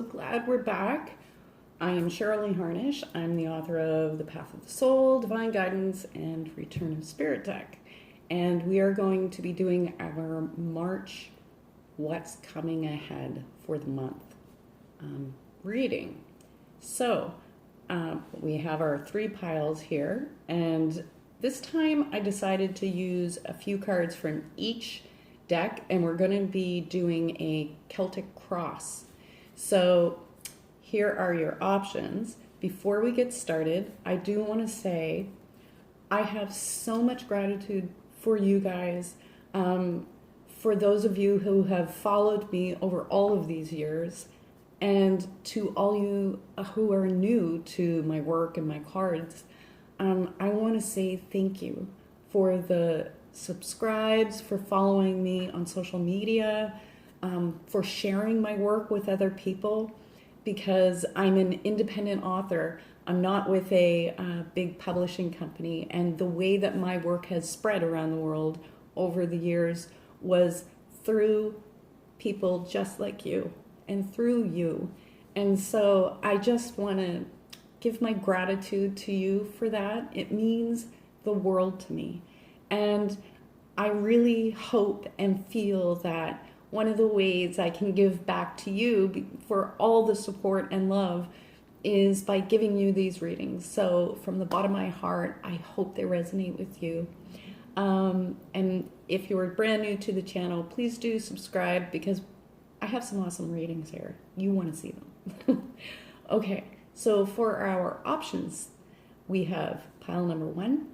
glad we're back. I am Cheryl Lee Harnish. I'm the author of The Path of the Soul, Divine Guidance, and Return of Spirit deck. And we are going to be doing our March What's Coming Ahead for the Month reading. So we have our 3 piles here, and this time I decided to use a few cards from each deck, and we're going to be doing a Celtic cross. So here are your options. Before we get started, I do want to say I have so much gratitude for you guys, for those of you who have followed me over all of these years, and to all you who are new to my work and my cards. I want to say thank you for the subscribes, for following me on social media, for sharing my work with other people, because I'm an independent author. I'm not with a big publishing company, and the way that my work has spread around the world over the years was through people just like you and through you. And so I just want to give my gratitude to you for that. It means the world to me. And I really hope and feel that one of the ways I can give back to you for all the support and love is by giving you these readings. So from the bottom of my heart, I hope they resonate with you. And if you're brand new to the channel, please do subscribe, because I have some awesome readings here. You want to see them. Okay, so for our options, we have pile number 1,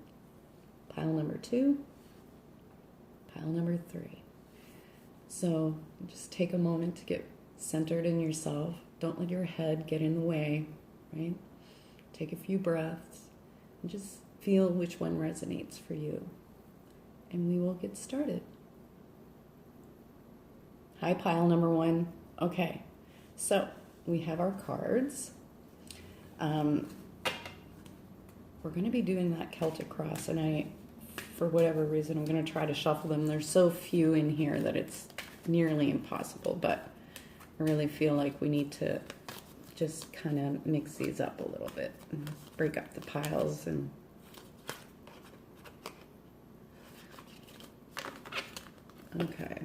pile number 2, pile number 3. So just take a moment to get centered in yourself. Don't let your head get in the way, right? Take a few breaths and just feel which one resonates for you. And we will get started. Hi, pile number 1. Okay, so we have our cards. We're going to be doing that Celtic cross, and for whatever reason, I'm going to try to shuffle them. There's so few in here that it's nearly impossible, but I really feel like we need to just kind of mix these up a little bit and break up the piles. And okay,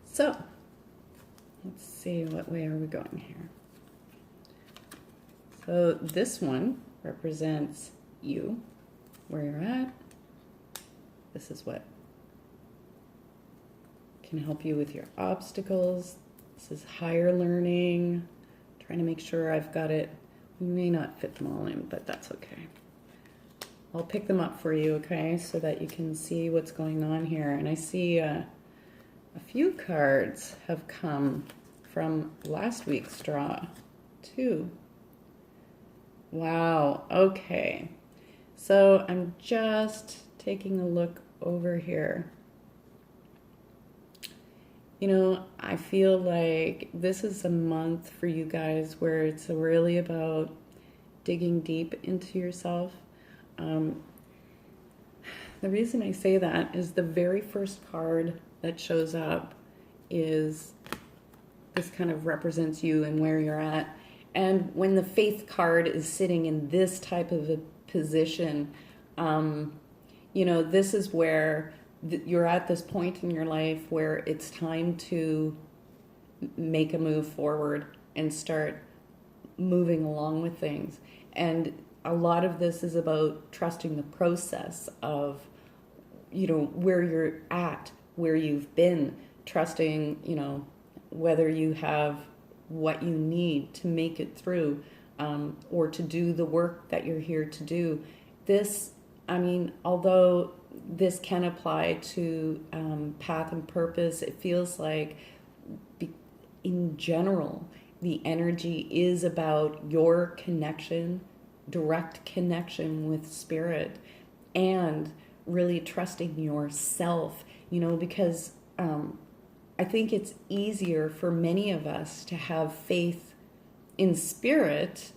so let's see, what way are we going here? So this one represents you, where you're at. This is what can help you with your obstacles. This is higher learning. Trying to make sure I've got it. We may not fit them all in, but that's okay. I'll pick them up for you, okay, so that you can see what's going on here. And I see a few cards have come from last week's draw, too. Wow, okay. So I'm just taking a look over here. You know, I feel like this is a month for you guys where it's really about digging deep into yourself. The reason I say that is the very first card that shows up is this kind of represents you and where you're at. And when the faith card is sitting in this type of a position, you know, this is where you're at this point in your life where it's time to make a move forward and start moving along with things. And a lot of this is about trusting the process of, you know, where you're at, where you've been, trusting, you know, whether you have what you need to make it through, or to do the work that you're here to do. This, I mean, although this can apply to path and purpose, it feels like in general, the energy is about your connection, direct connection with spirit, and really trusting yourself, you know, because I think it's easier for many of us to have faith in spirit,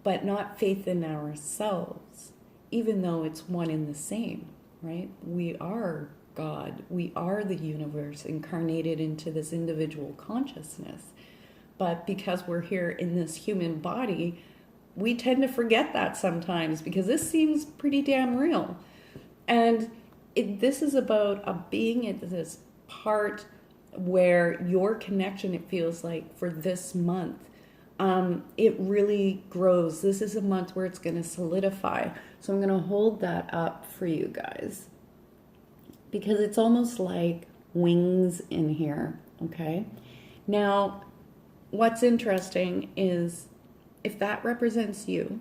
but not faith in ourselves, even though it's one and the same, right? We are God. We are the universe incarnated into this individual consciousness. But because we're here in this human body, we tend to forget that sometimes because this seems pretty damn real. And this is about being at this part where your connection, it feels like, for this month, it really grows. This is a month where it's going to solidify. So I'm going to hold that up for you guys because it's almost like wings in here, okay? Now, what's interesting is if that represents you,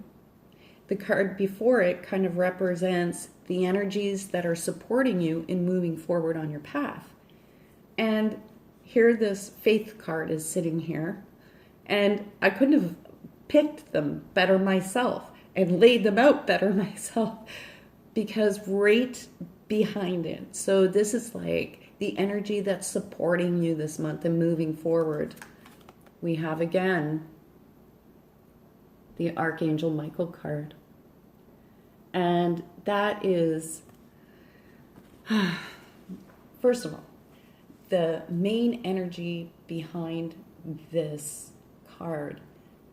the card before it kind of represents the energies that are supporting you in moving forward on your path. And here this faith card is sitting here, and I couldn't have picked them better myself and laid them out better myself because right behind it. So this is like the energy that's supporting you this month and moving forward. We have again the Archangel Michael card. And that is, first of all, the main energy behind this card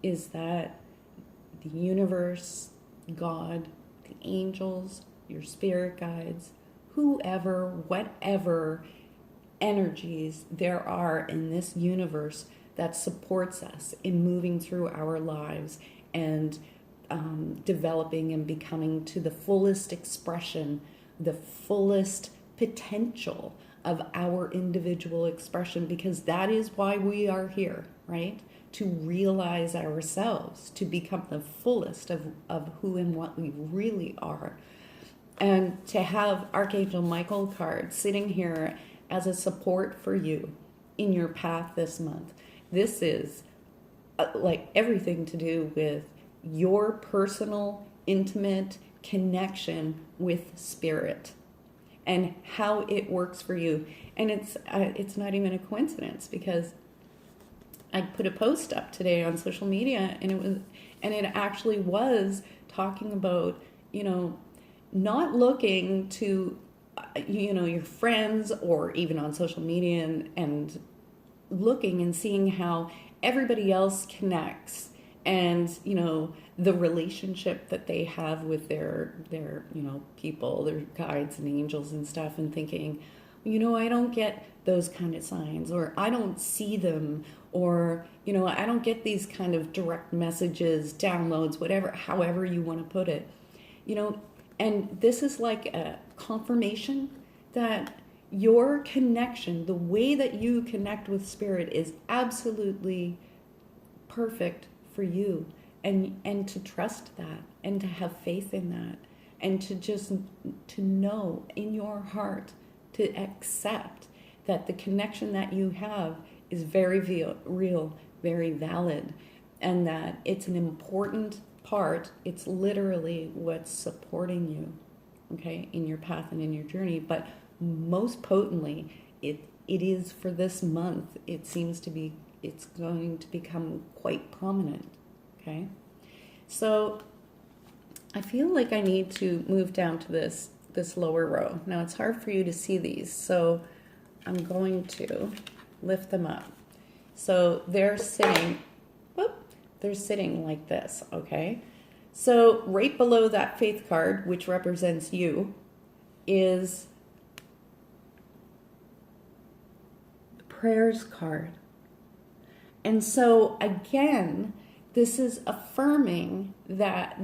is that the universe, God, the angels, your spirit guides, whoever, whatever energies there are in this universe that supports us in moving through our lives and developing and becoming to the fullest expression, the fullest potential of our individual expression, because that is why we are here, right? To realize ourselves, to become the fullest of who and what we really are. And to have Archangel Michael card sitting here as a support for you in your path this month. This is like everything to do with your personal, intimate connection with spirit and how it works for you. And it's not even a coincidence because I put a post up today on social media and it actually was talking about, not looking to, your friends or even on social media and looking and seeing how everybody else connects and, the relationship that they have with their people, their guides and angels and stuff, and thinking, I don't get those kind of signs, or I don't see them, or, I don't get these kind of direct messages, downloads, whatever, however you want to put it, and this is like a confirmation that your connection, the way that you connect with spirit is absolutely perfect for you. And to trust that and to have faith in that and to know in your heart, to accept that the connection that you have is very real, very valid, and that it's an important part. It's literally what's supporting you, okay, in your path and in your journey. But most potently, it is for this month. It seems to be, it's going to become quite prominent. Okay, so I feel like I need to move down to this lower row. Now it's hard for you to see these, so I'm going to lift them up. So they're sitting like this, okay? So right below that faith card, which represents you, is the prayers card. And so again, this is affirming that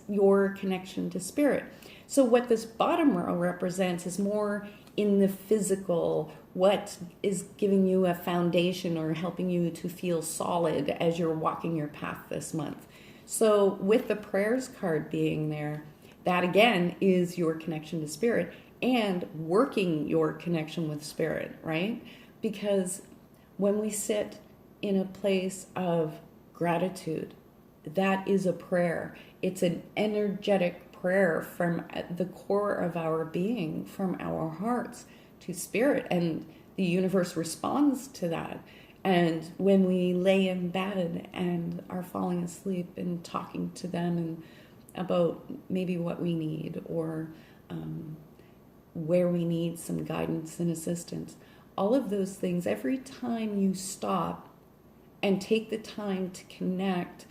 your connection to spirit. So what this bottom row represents is more in the physical, what is giving you a foundation or helping you to feel solid as you're walking your path this month. So with the prayers card being there, that again is your connection to spirit and working your connection with spirit, right? Because when we sit in a place of gratitude, that is a prayer. It's an energetic prayer from the core of our being, from our hearts to spirit, and the universe responds to that. And when we lay in bed and are falling asleep and talking to them and about maybe what we need, or where we need some guidance and assistance. All of those things, every time you stop and take the time to connect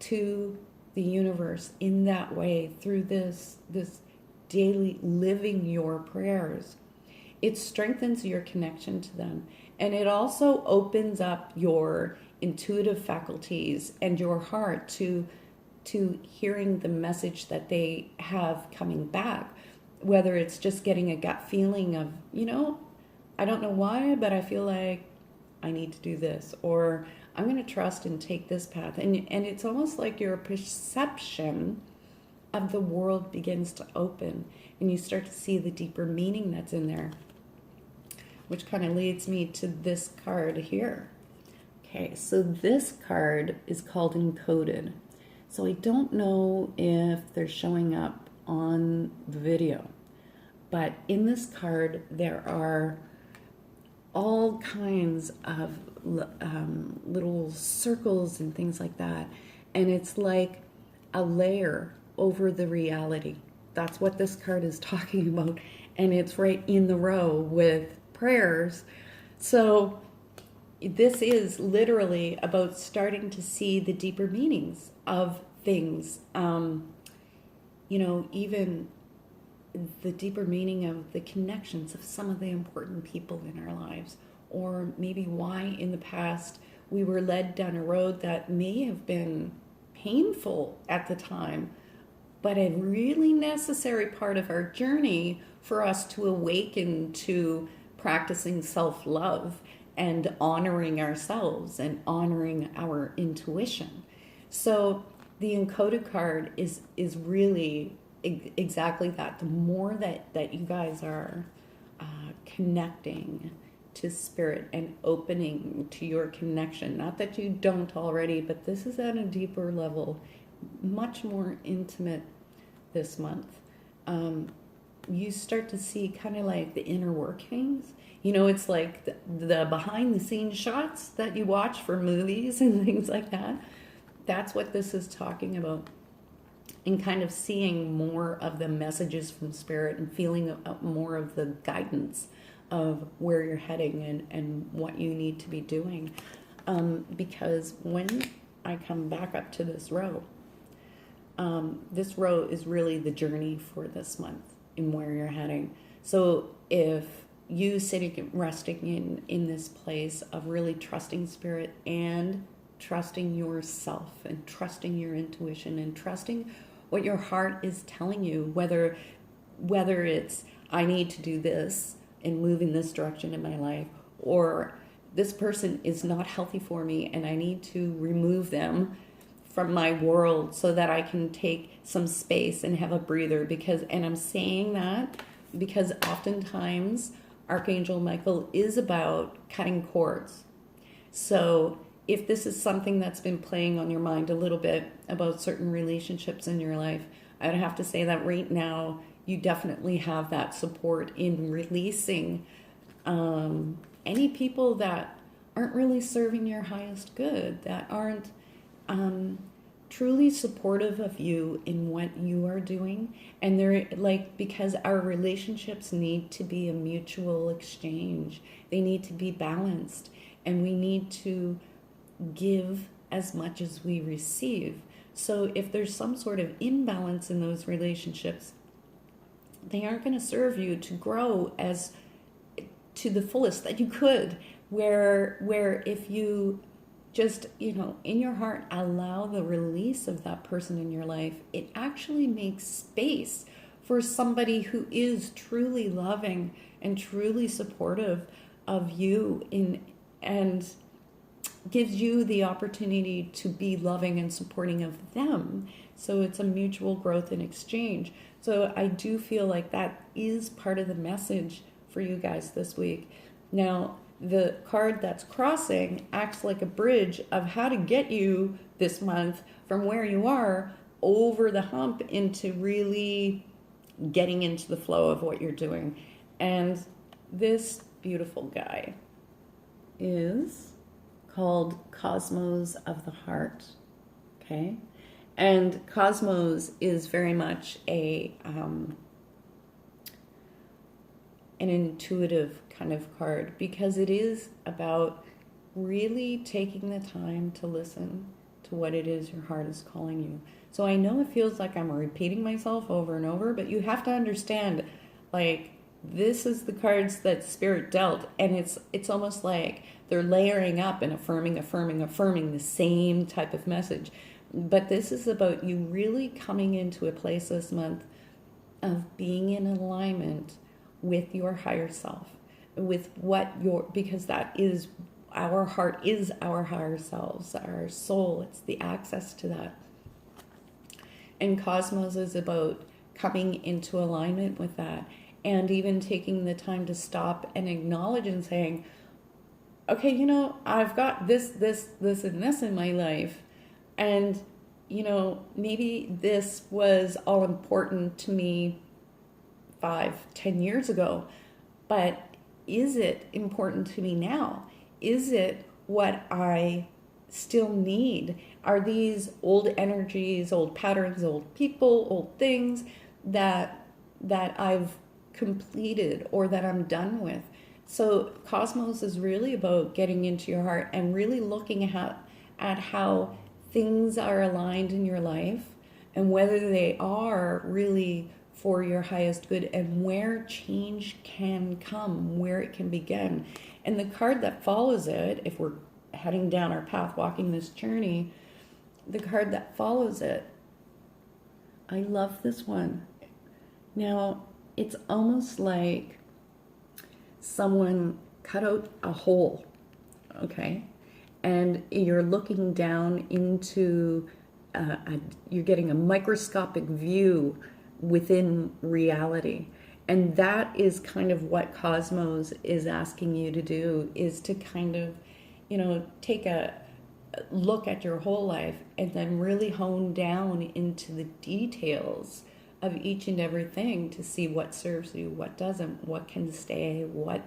to the universe in that way, through this daily living your prayers, it strengthens your connection to them. And it also opens up your intuitive faculties and your heart to hearing the message that they have coming back, whether it's just getting a gut feeling of, I don't know why, but I feel like I need to do this, or I'm going to trust and take this path. And it's almost like your perception of the world begins to open, and you start to see the deeper meaning that's in there, which kind of leads me to this card here. Okay, so this card is called Encoded. So I don't know if they're showing up on the video, but in this card there are all kinds of little circles and things like that, and it's like a layer over the reality. That's what this card is talking about, and it's right in the row with prayers. So this is literally about starting to see the deeper meanings of things, even the deeper meaning of the connections of some of the important people in our lives, or maybe why in the past we were led down a road that may have been painful at the time, but a really necessary part of our journey for us to awaken to practicing self-love and honoring ourselves and honoring our intuition. So the Encoded card is really exactly that. The more that you guys are connecting to spirit and opening to your connection, not that you don't already, but this is at a deeper level, much more intimate this month. You start to see kind of like the inner workings. It's like the behind the scenes shots that you watch for movies and things like that. That's what this is talking about. And kind of seeing more of the messages from spirit and feeling more of the guidance of where you're heading and what you need to be doing. Because when I come back up to this row is really the journey for this month and where you're heading. So if you sitting resting in this place of really trusting spirit and trusting yourself and trusting your intuition and trusting what your heart is telling you, whether it's I need to do this and move in this direction in my life, or this person is not healthy for me and I need to remove them from my world so that I can take some space and have a breather. And I'm saying that because oftentimes Archangel Michael is about cutting cords. So if this is something that's been playing on your mind a little bit about certain relationships in your life, I would have to say that right now you definitely have that support in releasing any people that aren't really serving your highest good, that aren't truly supportive of you in what you are doing. And they're because our relationships need to be a mutual exchange. They need to be balanced, and we need to give as much as we receive. So if there's some sort of imbalance in those relationships, they aren't going to serve you to grow as to the fullest that you could, where if you just, in your heart, allow the release of that person in your life, it actually makes space for somebody who is truly loving and truly supportive of you and gives you the opportunity to be loving and supporting of them. So it's a mutual growth and exchange. So I do feel like that is part of the message for you guys this week. Now, the card that's crossing acts like a bridge of how to get you this month from where you are over the hump into really getting into the flow of what you're doing. And this beautiful guy is called Cosmos of the Heart. Okay? And Cosmos is very much a, it's a an intuitive kind of card, because it is about really taking the time to listen to what it is your heart is calling you. So I know it feels like I'm repeating myself over and over, but you have to understand, like, this is the cards that Spirit dealt, and it's almost like they're layering up and affirming the same type of message. But this is about you really coming into a place this month of being in alignment with your higher self, with what because that is our heart, is our higher selves, our soul. It's the access to that. And Cosmos is about coming into alignment with that, and even taking the time to stop and acknowledge and saying, okay, I've got this, and this in my life. And, maybe this was all important to me 5-10 years ago, but is it important to me now? Is it what I still need? Are these old energies, old patterns, old people, old things that I've completed or that I'm done with? So Cosmos is really about getting into your heart and really looking at how things are aligned in your life, and whether they are really for your highest good, and where change can come, where it can begin. And the card that follows it, if we're heading down our path, walking this journey, the card that follows it, I love this one. Now, it's almost like someone cut out a hole, okay? And you're looking down into, you're getting a microscopic view within reality. And that is kind of what Cosmos is asking you to do, is to kind of, take a look at your whole life and then really hone down into the details of each and everything to see what serves you, what doesn't, what can stay, what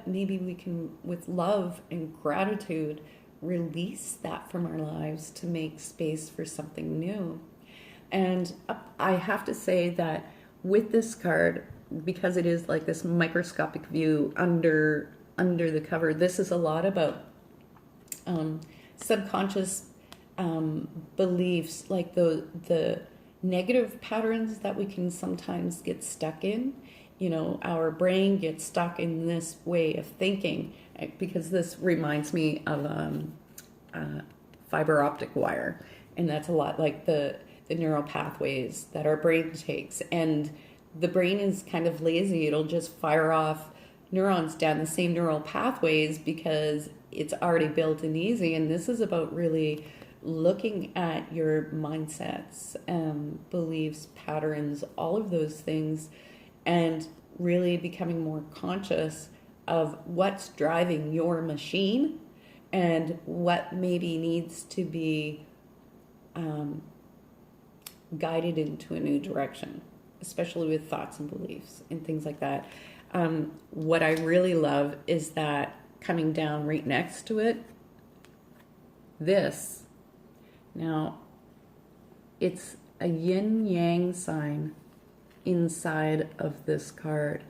maybe we can, with love and gratitude, release that from our lives to make space for something new. And I have to say that with this card, because it is like this microscopic view under the cover, this is a lot about subconscious beliefs, like the negative patterns that we can sometimes get stuck in. Our brain gets stuck in this way of thinking, because this reminds me of fiber optic wire, and that's a lot like the neural pathways that our brain takes. And the brain is kind of lazy. It'll just fire off neurons down the same neural pathways because it's already built and easy. And this is about really looking at your mindsets, beliefs, patterns, all of those things, and really becoming more conscious of what's driving your machine and what maybe needs to be guided into a new direction, especially with thoughts and beliefs and things like that. What I really love is that coming down right next to it, this. Now, it's a yin-yang sign inside of this card.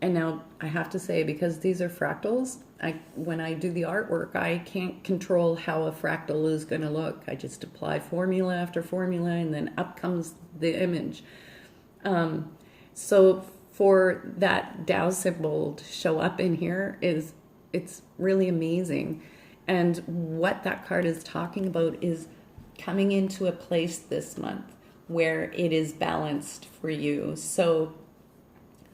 And now I have to say, because these are fractals, when I do the artwork, I can't control how a fractal is going to look. I just apply formula after formula, and then up comes the image. So for that Tao symbol to show up in here it's really amazing. And what that card is talking about is coming into a place this month where it is balanced for you. So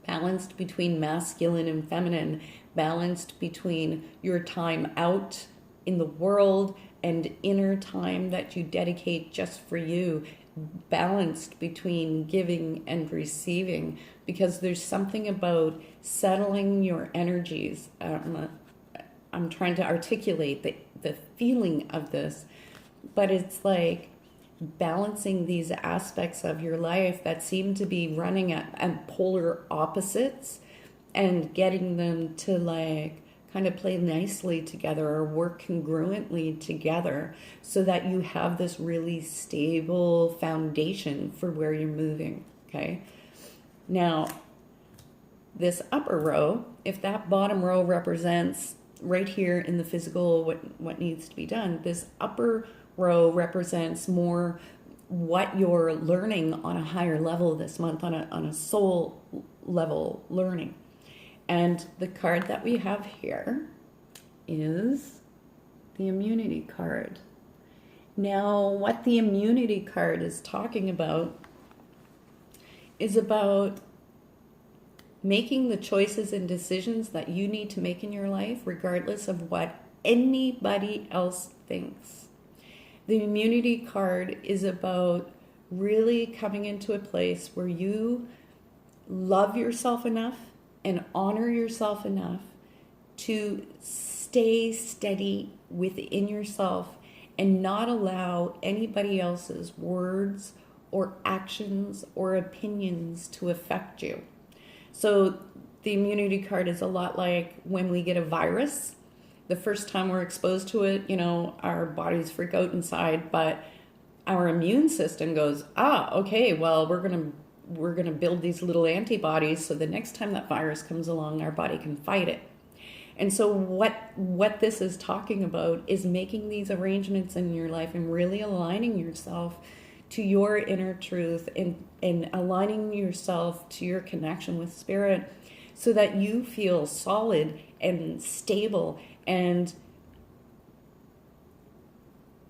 balanced between masculine and feminine, balanced between your time out in the world and inner time that you dedicate just for you, balanced between giving and receiving, because there's something about settling your energies. I'm trying to articulate the feeling of this, but it's like balancing these aspects of your life that seem to be running at polar opposites, and getting them to like kind of play nicely together or work congruently together, so that you have this really stable foundation for where you're moving. Okay. Now, this upper row, if that bottom row represents right here in the physical what needs to be done, this upper row represents more what you're learning on a higher level this month, on a soul level learning. And the card that we have here is the immunity card. Now, what the immunity card is talking about is about making the choices and decisions that you need to make in your life, regardless of what anybody else thinks. The immunity card is about really coming into a place where you love yourself enough and honor yourself enough to stay steady within yourself and not allow anybody else's words or actions or opinions to affect you. So the immunity card is a lot like when we get a virus. The first time we're exposed to it, our bodies freak out inside, but our immune system goes, okay, well, we're gonna build these little antibodies so the next time that virus comes along, our body can fight it. And so what this is talking about is making these arrangements in your life and really aligning yourself to your inner truth and aligning yourself to your connection with spirit so that you feel solid and stable and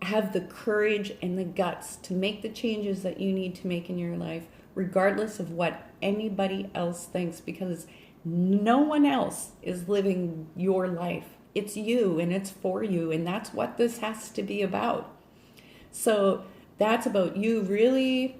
have the courage and the guts to make the changes that you need to make in your life, regardless of what anybody else thinks, because no one else is living your life. It's you and it's for you, and that's what this has to be about. So that's about you really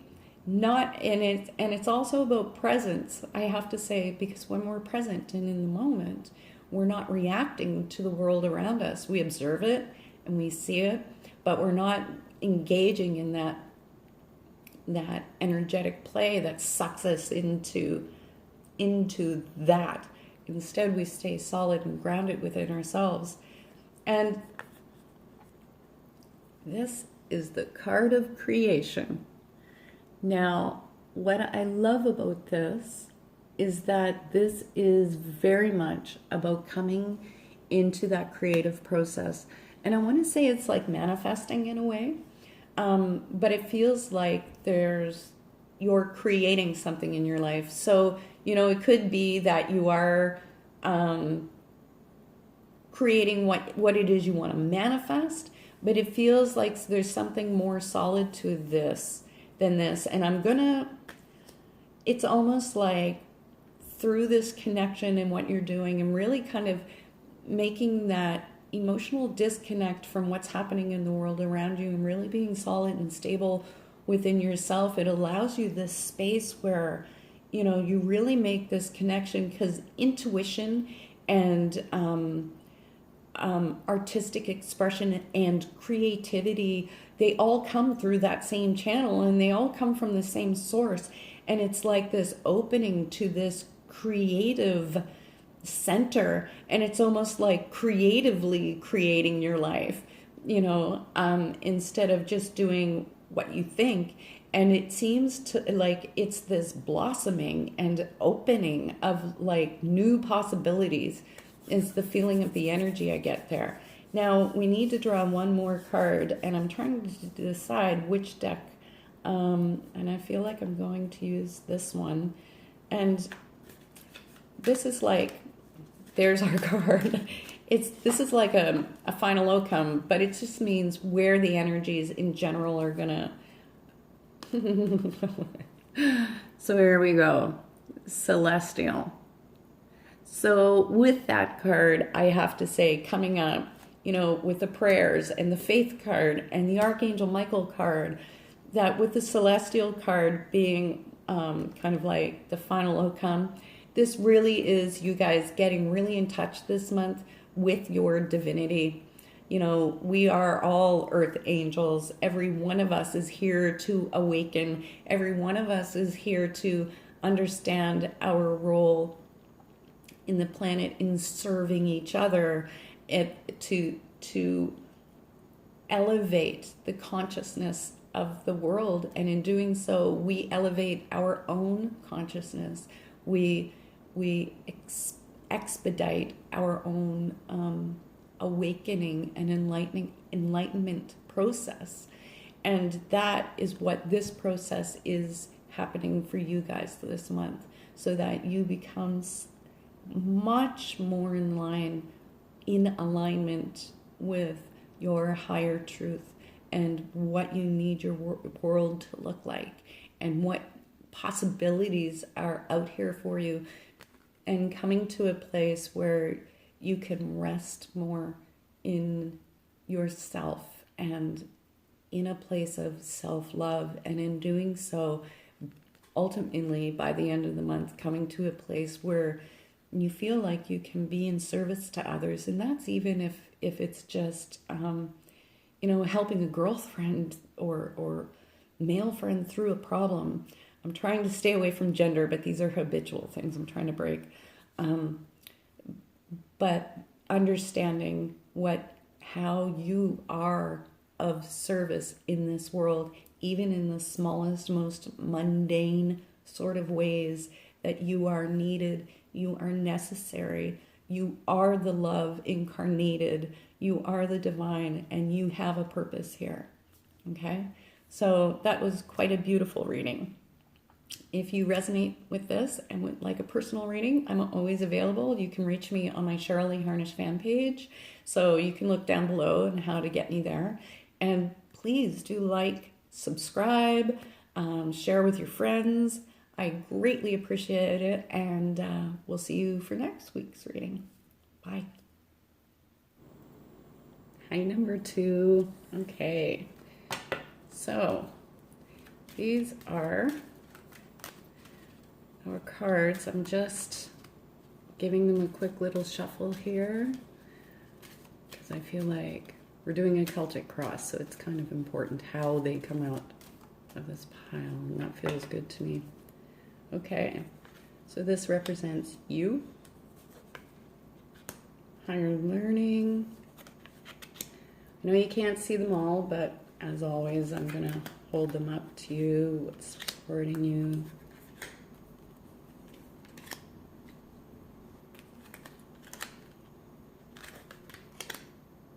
not in it, and it's also about presence, I have to say, because when we're present and in the moment, we're not reacting to the world around us. We observe it and we see it, but we're not engaging in that energetic play that sucks us into that. Instead, we stay solid and grounded within ourselves. And this is the card of creation. Now, what I love about this is that this is very much about coming into that creative process. And I want to say it's like manifesting in a way, but it feels like you're creating something in your life. So, it could be that you are creating what it is you want to manifest, but it feels like there's something more solid to this than this. And it's almost like through this connection and what you're doing and really kind of making that emotional disconnect from what's happening in the world around you and really being solid and stable within yourself, it allows you this space where, you really make this connection, because intuition and artistic expression and creativity, they all come through that same channel and they all come from the same source. And it's like this opening to this creative center, and it's almost like creatively creating your life, instead of just doing what you think. And it seems to like it's this blossoming and opening of like new possibilities is the feeling of the energy I get there. Now we need to draw one more card, and I'm trying to decide which deck, and I feel like I'm going to use this one. And this is like, there's our card. This is like a final outcome, but it just means where the energies in general are gonna. So here we go, celestial. So with that card, I have to say, coming up, with the prayers and the faith card and the Archangel Michael card, that with the celestial card being kind of like the final outcome, this really is you guys getting really in touch this month with your divinity. We are all earth angels. Every one of us is here to awaken. Every one of us is here to understand our role in the planet, in serving each other, to elevate the consciousness of the world. And in doing so, we elevate our own consciousness. We we expedite our own awakening and enlightenment process. And that is what this process is happening for you guys this month, so that you become much more in alignment with your higher truth and what you need your world to look like and what possibilities are out here for you, and coming to a place where you can rest more in yourself and in a place of self-love, and in doing so, ultimately by the end of the month, coming to a place where you feel like you can be in service to others. And that's even if it's just helping a girlfriend or male friend through a problem. I'm trying to stay away from gender, but these are habitual things I'm trying to break. But understanding how you are of service in this world, even in the smallest, most mundane sort of ways, that you are needed, you are necessary, you are the love incarnated, you are the divine, and you have a purpose here. Okay? So that was quite a beautiful reading. If you resonate with this and would like a personal reading, I'm always available. You can reach me on my Cheryl Lee Harnish fan page. So you can look down below and how to get me there. And please do like, subscribe, share with your friends. I greatly appreciate it. And we'll see you for next week's reading. Bye. Hi, number 2. Okay. So these are our cards. I'm just giving them a quick little shuffle here because I feel like we're doing a Celtic cross, so it's kind of important how they come out of this pile, and that feels good to me. Okay, so this represents you, higher learning. I know you can't see them all, but as always, I'm going to hold them up to you, what's supporting you.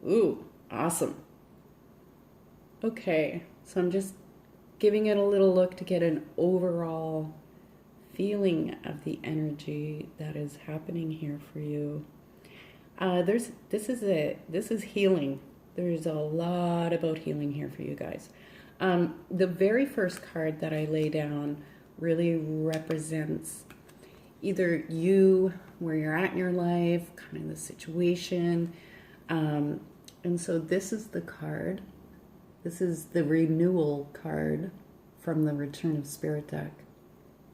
Ooh, awesome. Okay, so I'm just giving it a little look to get an overall feeling of the energy that is happening here for you. This is healing. There's a lot about healing here for you guys. The very first card that I lay down really represents either you, where you're at in your life, kind of the situation. And so this is the card. This is the renewal card from the Return of Spirit deck.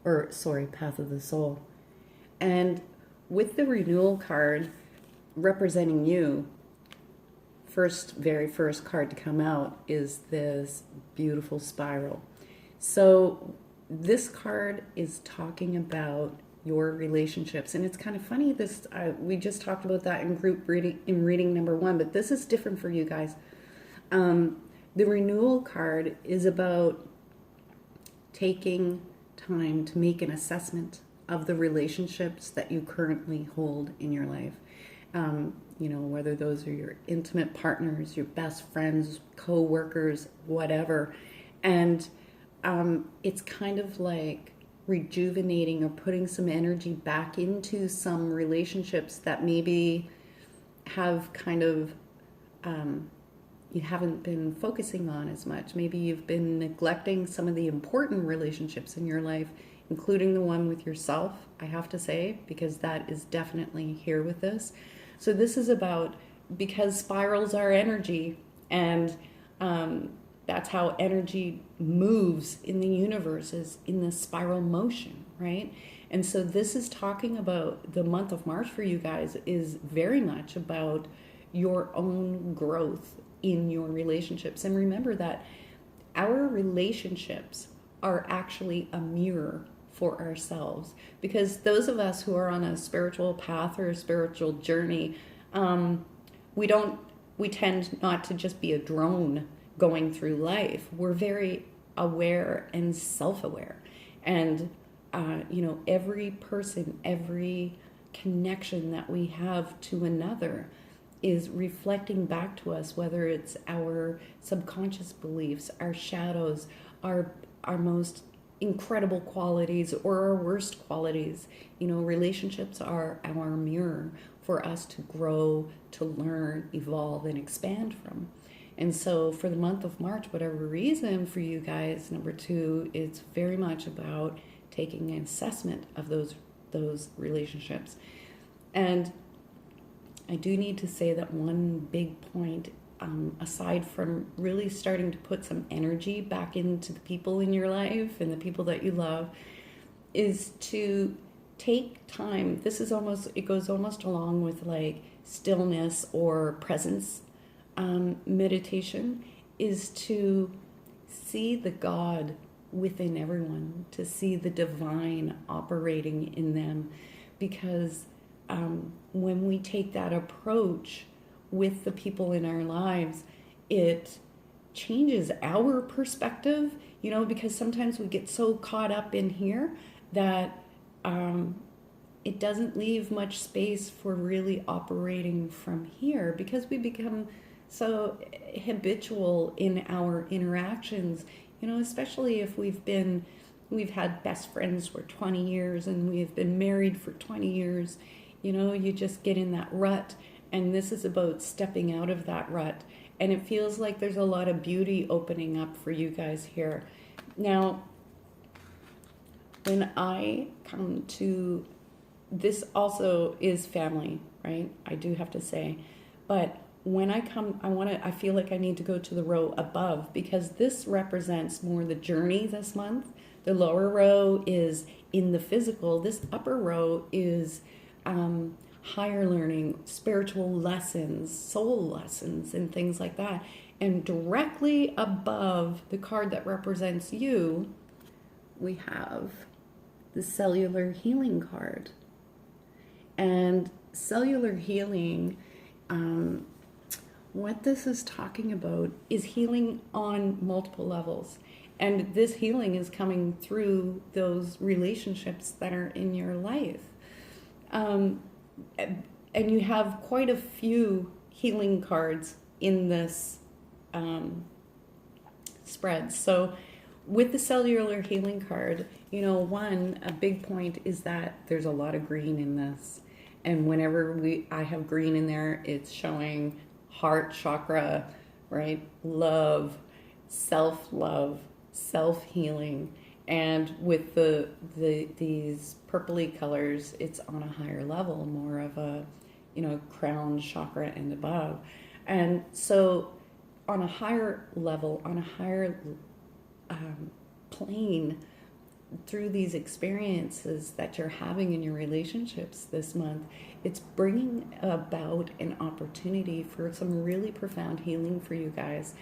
Path of the Soul. And with the renewal card representing you, very first card to come out is this beautiful spiral. So this card is talking about your relationships, and it's kind of funny, we just talked about that in group reading, in reading number 1, but this is different for you guys. The renewal card is about taking time to make an assessment of the relationships that you currently hold in your life. Whether those are your intimate partners, your best friends, co-workers, whatever. And it's kind of like rejuvenating or putting some energy back into some relationships that maybe have kind of you haven't been focusing on as much. Maybe you've been neglecting some of the important relationships in your life, including the one with yourself, I have to say, because that is definitely here with this. So this is about, because spirals are energy, and that's how energy moves in the universe, is in this spiral motion, right? And so this is talking about the month of March for you guys is very much about your own growth in your relationships. And remember that our relationships are actually a mirror for ourselves, because those of us who are on a spiritual path or a spiritual journey, we tend not to just be a drone going through life. We're very aware and self-aware. And every person, every connection that we have to another is reflecting back to us, whether it's our subconscious beliefs, our shadows, our most incredible qualities, or our worst qualities. Relationships are our mirror for us to grow, to learn, evolve, and expand from. And so for the month of March, whatever reason for you guys, number 2, it's very much about taking an assessment of those relationships. And I do need to say that one big point, aside from really starting to put some energy back into the people in your life and the people that you love, is to take time. It goes almost along with like stillness or presence. Meditation is to see the God within everyone, to see the divine operating in them, because when we take that approach with the people in our lives, it changes our perspective, because sometimes we get so caught up in here that it doesn't leave much space for really operating from here, because we become so habitual in our interactions, especially if we've had best friends for 20 years and we've been married for 20 years, you just get in that rut. And this is about stepping out of that rut. And it feels like there's a lot of beauty opening up for you guys here. Now, when I come to, this also is family, right? I do have to say. But when I come, I feel like I need to go to the row above, because this represents more the journey this month. The lower row is in the physical. This upper row is higher learning, spiritual lessons, soul lessons, and things like that. And directly above the card that represents you, we have the cellular healing card. And cellular healing, what this is talking about is healing on multiple levels. And this healing is coming through those relationships that are in your life. And you have quite a few healing cards in this spread. So with the cellular healing card, a big point is that there's a lot of green in this. And whenever I have green in there, it's showing heart chakra, right? Love, self-love, self-healing. And with these purpley colors, it's on a higher level, more of a, crown chakra and above. And so on a higher level, on a higher plane, through these experiences that you're having in your relationships this month, it's bringing about an opportunity for some really profound healing for you guys.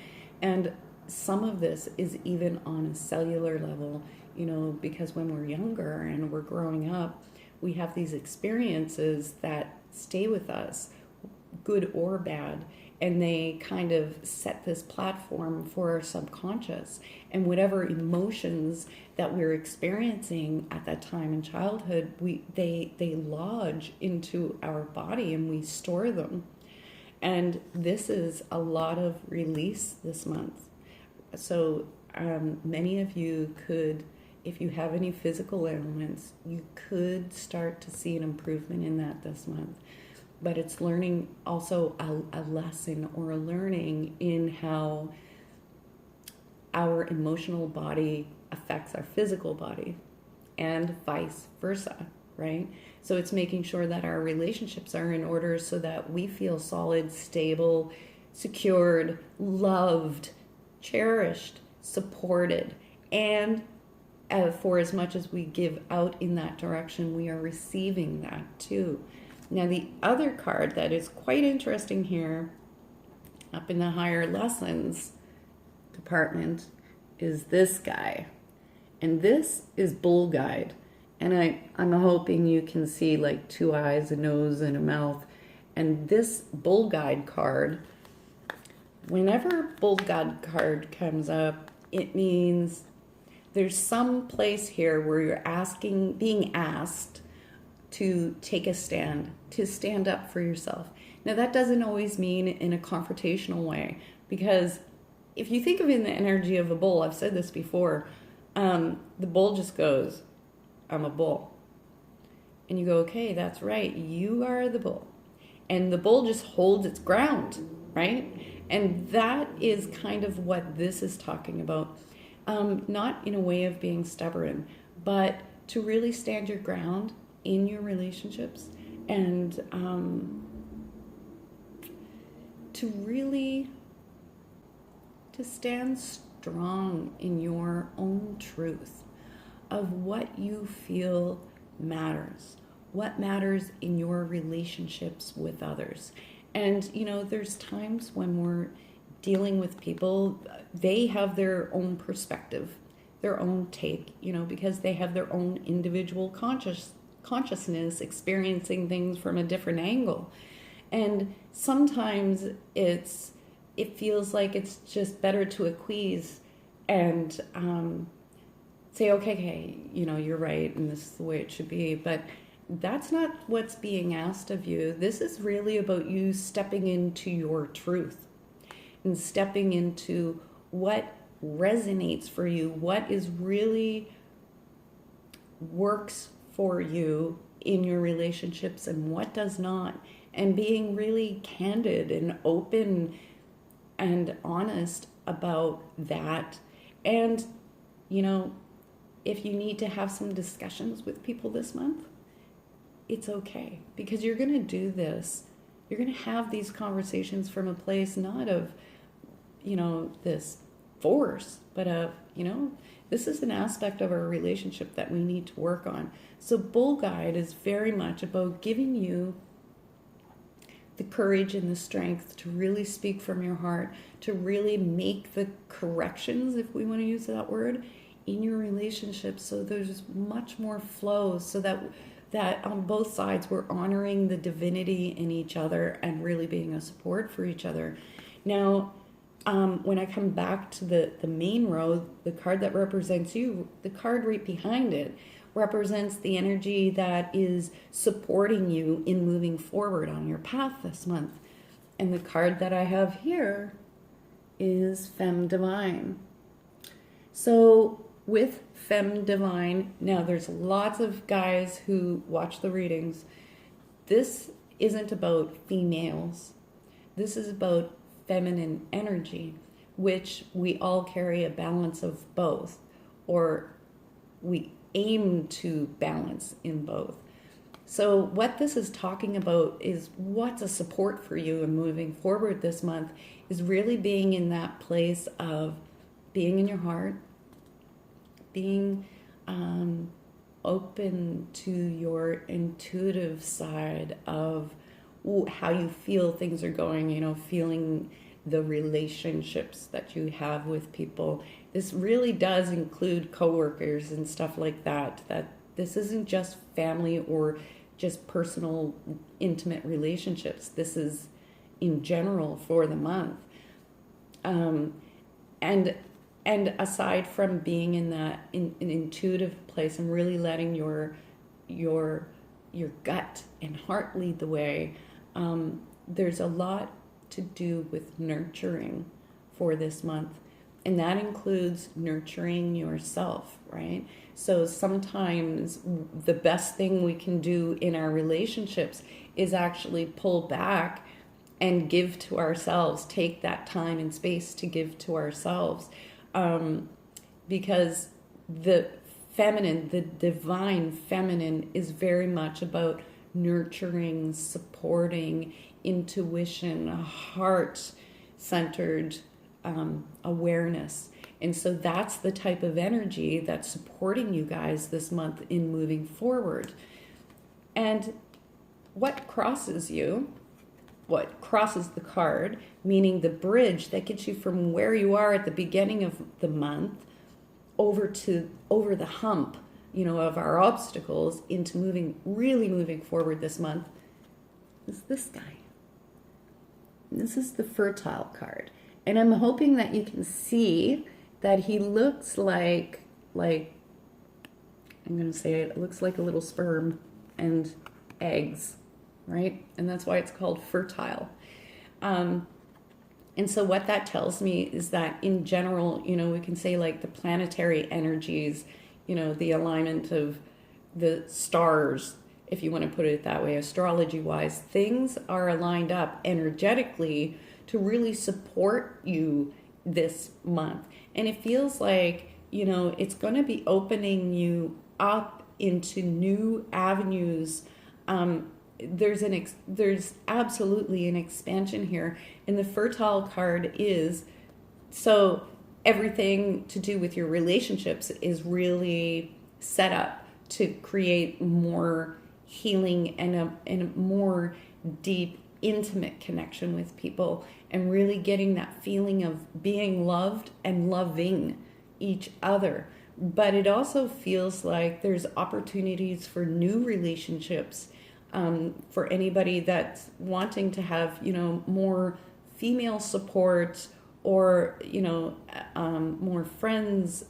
And some of this is even on a cellular level, because when we're younger and we're growing up, we have these experiences that stay with us, good or bad, and they kind of set this platform for our subconscious. And whatever emotions that we're experiencing at that time in childhood, they lodge into our body and we store them. And this is a lot of release this month. So many of you could, if you have any physical ailments, you could start to see an improvement in that this month. But it's learning also a lesson or a learning in how our emotional body affects our physical body and vice versa, right? So it's making sure that our relationships are in order so that we feel solid, stable, secured, loved, cherished, supported, and for as much as we give out in that direction, we are receiving that too. Now, the other card that is quite interesting here, up in the higher lessons department, is this guy. And this is Bull Guide. And I'm hoping you can see like 2 eyes, a nose, and a mouth. And this Bull Guide card, whenever Bull Guide card comes up, it means there's some place here where you're being asked to take a stand, to stand up for yourself. Now, that doesn't always mean in a confrontational way, because if you think of it in the energy of a bull, I've said this before, the bull just goes, I'm a bull. And you go, okay, that's right, you are the bull. And the bull just holds its ground, right? And that is kind of what this is talking about. Not in a way of being stubborn, but to really stand your ground in your relationships, and to stand strong in your own truth of what you feel matters, what matters in your relationships with others. And, there's times when we're dealing with people, they have their own perspective, their own take, because they have their own individual consciousness experiencing things from a different angle. And sometimes it feels like it's just better to acquiesce and say, okay, you're right, and this is the way it should be. But that's not what's being asked of you. This is really about you stepping into your truth and stepping into what resonates for you, what is really works for you in your relationships and what does not, and being really candid and open and honest about that. And if you need to have some discussions with people this month, it's okay, because you're going to do this. You're going to have these conversations from a place not of this force, but of this is an aspect of our relationship that we need to work on. So Bull Guide is very much about giving you the courage and the strength to really speak from your heart, to really make the corrections, if we want to use that word, in your relationship, so there's much more flow, so that on both sides we're honoring the divinity in each other and really being a support for each other. Now, when I come back to the main row, the card that represents you, the card right behind it represents the energy that is supporting you in moving forward on your path this month. And the card that I have here is Femme Divine. So with Femme Divine, now there's lots of guys who watch the readings. This isn't about females. This is about feminine energy, which we all carry a balance of both, or we aim to balance in both. So what this is talking about is what's a support for you in moving forward this month is really being in that place of being in your heart, being open to your intuitive side of how you feel things are going, feeling the relationships that you have with people. This really does include coworkers and stuff like that this isn't just family or just personal, intimate relationships. This is in general for the month. And aside from being in that an intuitive place and really letting your gut and heart lead the way, there's a lot to do with nurturing for this month. And that includes nurturing yourself, right? So sometimes the best thing we can do in our relationships is actually pull back and give to ourselves, take that time and space to give to ourselves. Because the feminine, the divine feminine, is very much about nurturing, supporting, intuition, heart-centered awareness. And so that's the type of energy that's supporting you guys this month in moving forward. And what crosses the card, meaning the bridge that gets you from where you are at the beginning of the month over the hump, of our obstacles into really moving forward this month, is this guy. This is the fertile card. And I'm hoping that you can see that he looks like like, I'm going to say it looks like a little sperm and eggs, right? And that's why it's called fertile. And so what that tells me is that in general, we can say like the planetary energies, the alignment of the stars, if you want to put it that way, astrology-wise, things are aligned up energetically to really support you this month. And it feels like, it's going to be opening you up into new avenues. There's absolutely an expansion here. And the fertile card is, so everything to do with your relationships is really set up to create more healing and a more deep, intimate connection with people, and really getting that feeling of being loved and loving each other. But it also feels like there's opportunities for new relationships, for anybody that's wanting to have, more female support, or, more friends,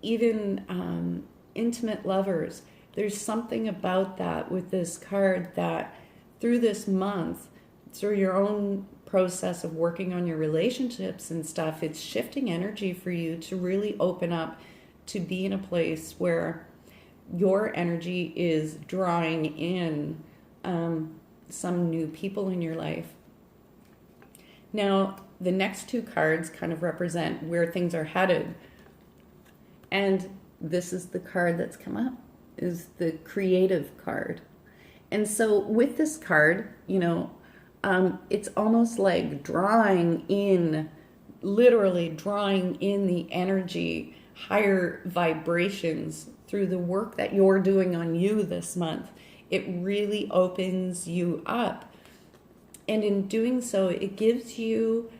even intimate lovers. There's something about that with this card that through this month, through your own process of working on your relationships and stuff, it's shifting energy for you to really open up to be in a place where your energy is drawing in some new people in your life. Now, the next two cards kind of represent where things are headed. And this is the card that's come up, is the creative card. And so with this card, it's almost like literally drawing in the energy, higher vibrations through the work that you're doing on you this month. It really opens you up. And in doing so, it gives you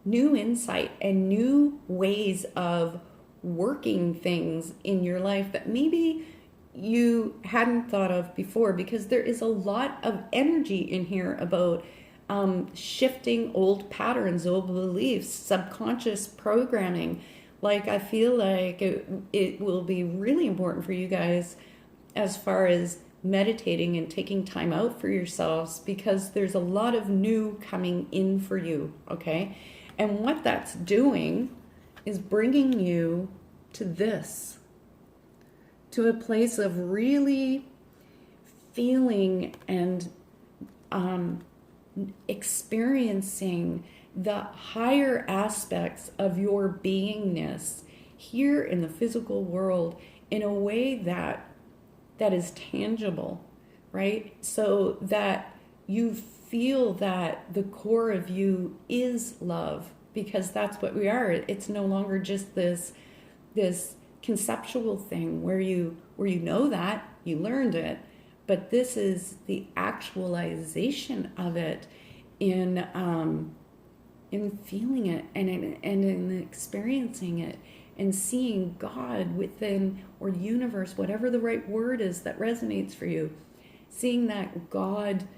new insight and new ways of working things in your life that maybe you hadn't thought of before, because there is a lot of energy in here about shifting old patterns, old beliefs, subconscious programming. Like, I feel like it will be really important for you guys as far as meditating and taking time out for yourselves, because there's a lot of new coming in for you, okay? And what that's doing is bringing you to this, to a place of really feeling and experiencing the higher aspects of your beingness here in the physical world in a way that is tangible, right? So that you feel that the core of you is love, because that's what we are. It's no longer just this conceptual thing where you know that you learned it, but this is the actualization of it in feeling it and in experiencing it and seeing God within, or universe, whatever the right word is that resonates for you, seeing that God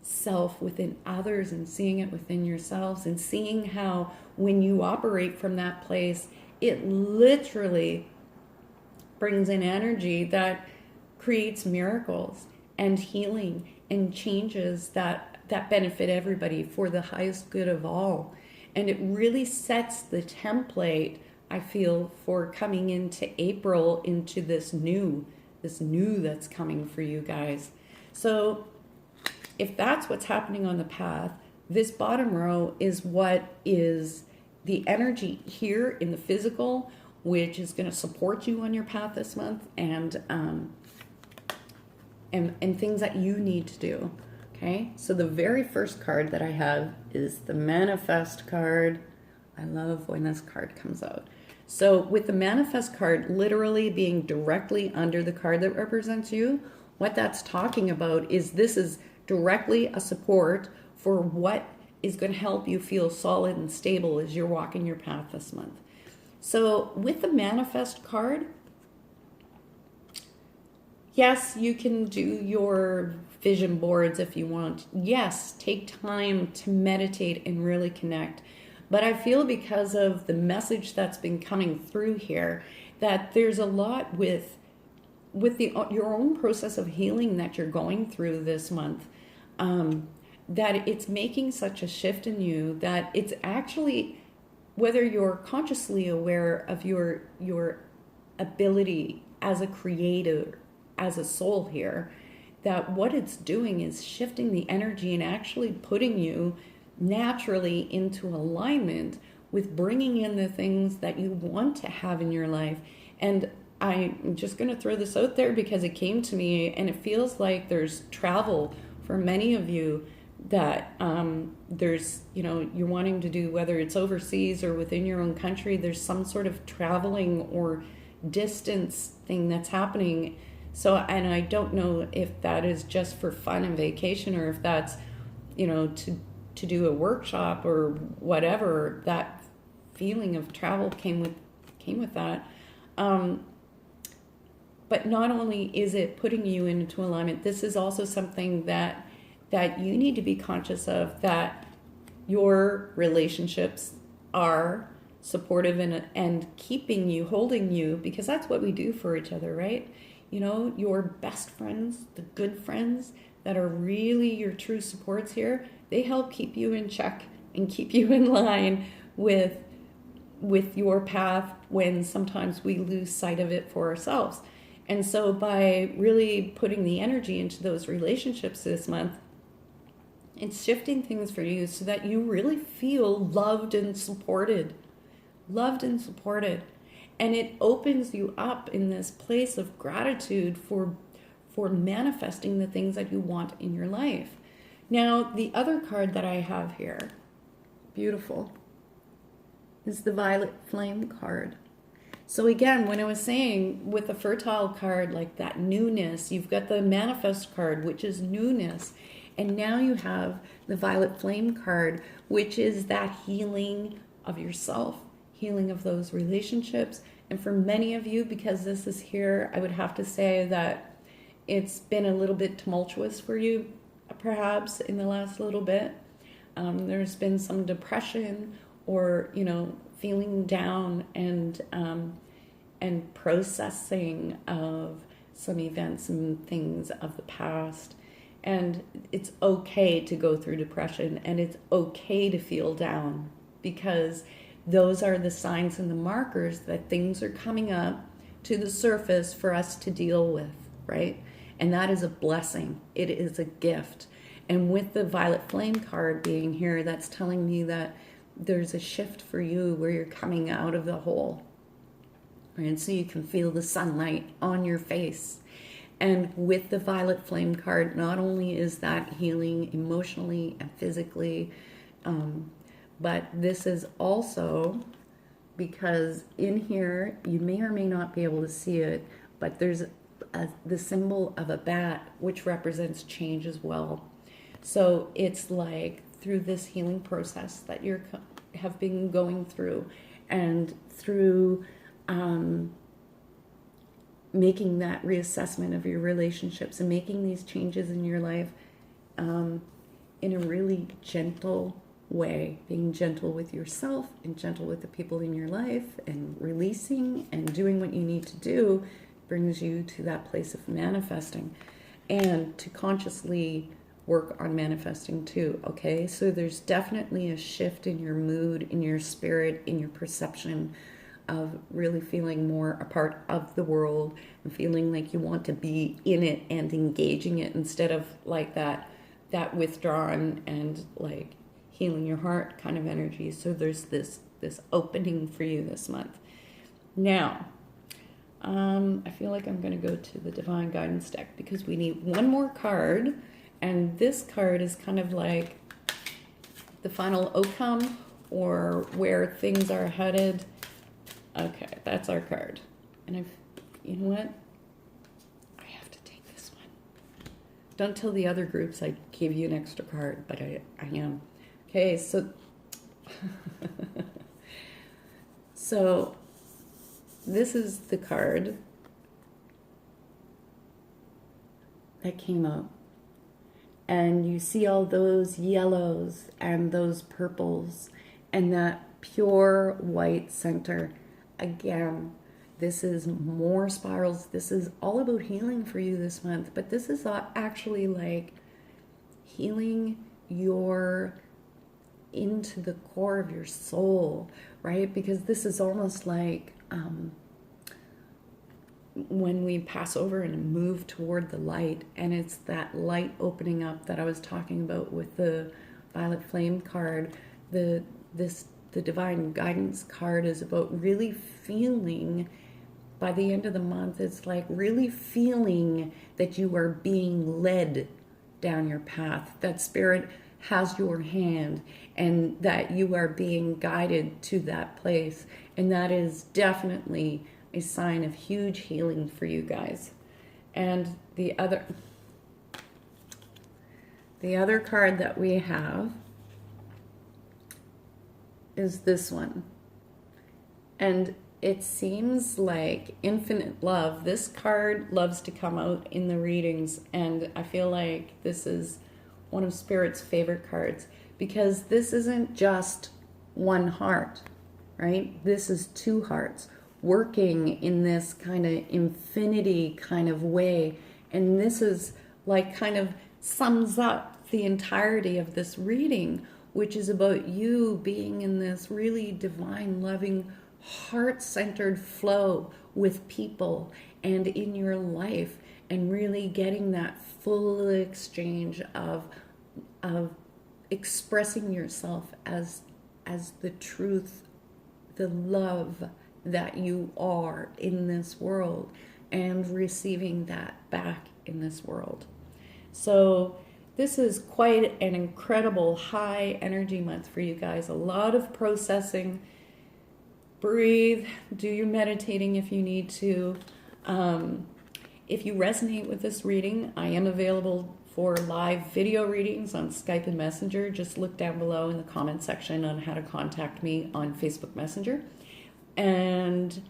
self within others and seeing it within yourselves, and seeing how when you operate from that place, it literally brings in energy that creates miracles and healing and changes that benefit everybody for the highest good of all. And it really sets the template, I feel, for coming into April, into this new that's coming for you guys. So if that's what's happening on the path, this bottom row is what is the energy here in the physical, which is going to support you on your path this month, and things that you need to do. Okay, so the very first card that I have is the Manifest card. I love when this card comes out. So with the Manifest card literally being directly under the card that represents you, what that's talking about is this is directly a support for what is going to help you feel solid and stable as you're walking your path this month. So with the Manifest card, yes, you can do your vision boards if you want. Yes, take time to meditate and really connect. But I feel because of the message that's been coming through here, that there's a lot with your own process of healing that you're going through this month, that it's making such a shift in you that it's actually, whether you're consciously aware of your ability as a creator, as a soul here, that what it's doing is shifting the energy and actually putting you naturally into alignment with bringing in the things that you want to have in your life. And I'm just going to throw this out there because it came to me, and it feels like there's travel for many of you, that there's, you're wanting to do, whether it's overseas or within your own country, there's some sort of traveling or distance thing that's happening. So, and I don't know if that is just for fun and vacation, or if that's, to do a workshop or whatever. That feeling of travel came with that. But not only is it putting you into alignment, this is also something that you need to be conscious of, that your relationships are supportive and keeping you, holding you, because that's what we do for each other, right? Your best friends, the good friends that are really your true supports here, they help keep you in check and keep you in line with your path when sometimes we lose sight of it for ourselves. And so by really putting the energy into those relationships this month, it's shifting things for you so that you really feel loved and supported. And it opens you up in this place of gratitude for manifesting the things that you want in your life. Now, the other card that I have here, beautiful, is the Violet Flame card. So again, when I was saying with the Fertile card, like that newness, you've got the Manifest card, which is newness. And now you have the Violet Flame card, which is that healing of yourself, healing of those relationships. And for many of you, because this is here, I would have to say that it's been a little bit tumultuous for you, perhaps in the last little bit. There's been some depression, or feeling down, and processing of some events and things of the past. And it's okay to go through depression, and it's okay to feel down, because those are the signs and the markers that things are coming up to the surface for us to deal with, right? And that is a blessing. It is a gift. And with the Violet Flame card being here, that's telling me that there's a shift for you where you're coming out of the hole. And so you can feel the sunlight on your face. And with the Violet Flame card, not only is that healing emotionally and physically, but this is also, because in here, you may or may not be able to see it, but there's the symbol of a bat, which represents change as well. So it's like through this healing process that you have been going through, and through making that reassessment of your relationships and making these changes in your life in a really gentle way, being gentle with yourself and gentle with the people in your life, and releasing and doing what you need to do, brings you to that place of manifesting, and to consciously work on manifesting too, okay? So there's definitely a shift in your mood, in your spirit, in your perception of really feeling more a part of the world, and feeling like you want to be in it and engaging it, instead of like that withdrawn and like healing your heart kind of energy. So there's this opening for you this month. Now, I feel like I'm going to go to the Divine Guidance deck, because we need one more card, and this card is kind of like the final outcome, or where things are headed. Okay, that's our card. And you know what? I have to take this one. Don't tell the other groups I gave you an extra card, but I am. Okay, so so this is the card that came up. And you see all those yellows and those purples, and that pure white center. Again, this is more spirals. This is all about healing for you this month, but this is actually like healing your into the core of your soul, right? Because this is almost like when we pass over and move toward the light, and it's that light opening up that I was talking about with the violet flame card. The divine guidance card is about really feeling, by the end of the month, it's like really feeling that you are being led down your path, that spirit has your hand, and that you are being guided to that place. And that is definitely a sign of huge healing for you guys. And the other card that we have is this one. And it seems like infinite love. This card loves to come out in the readings, and I feel like this is one of Spirit's favorite cards, because this isn't just one heart, right? This is two hearts working in this kind of infinity kind of way. And this is like kind of sums up the entirety of this reading, which is about you being in this really divine, loving, heart-centered flow with people and in your life, and really getting that full exchange of expressing yourself as the truth, the love that you are in this world, and receiving that back in this world. So this is quite an incredible high energy month for you guys. A lot of processing. Breathe, do your meditating if you need to. If you resonate with this reading, I am available for live video readings on Skype and Messenger. Just look down below in the comment section on how to contact me on Facebook Messenger. And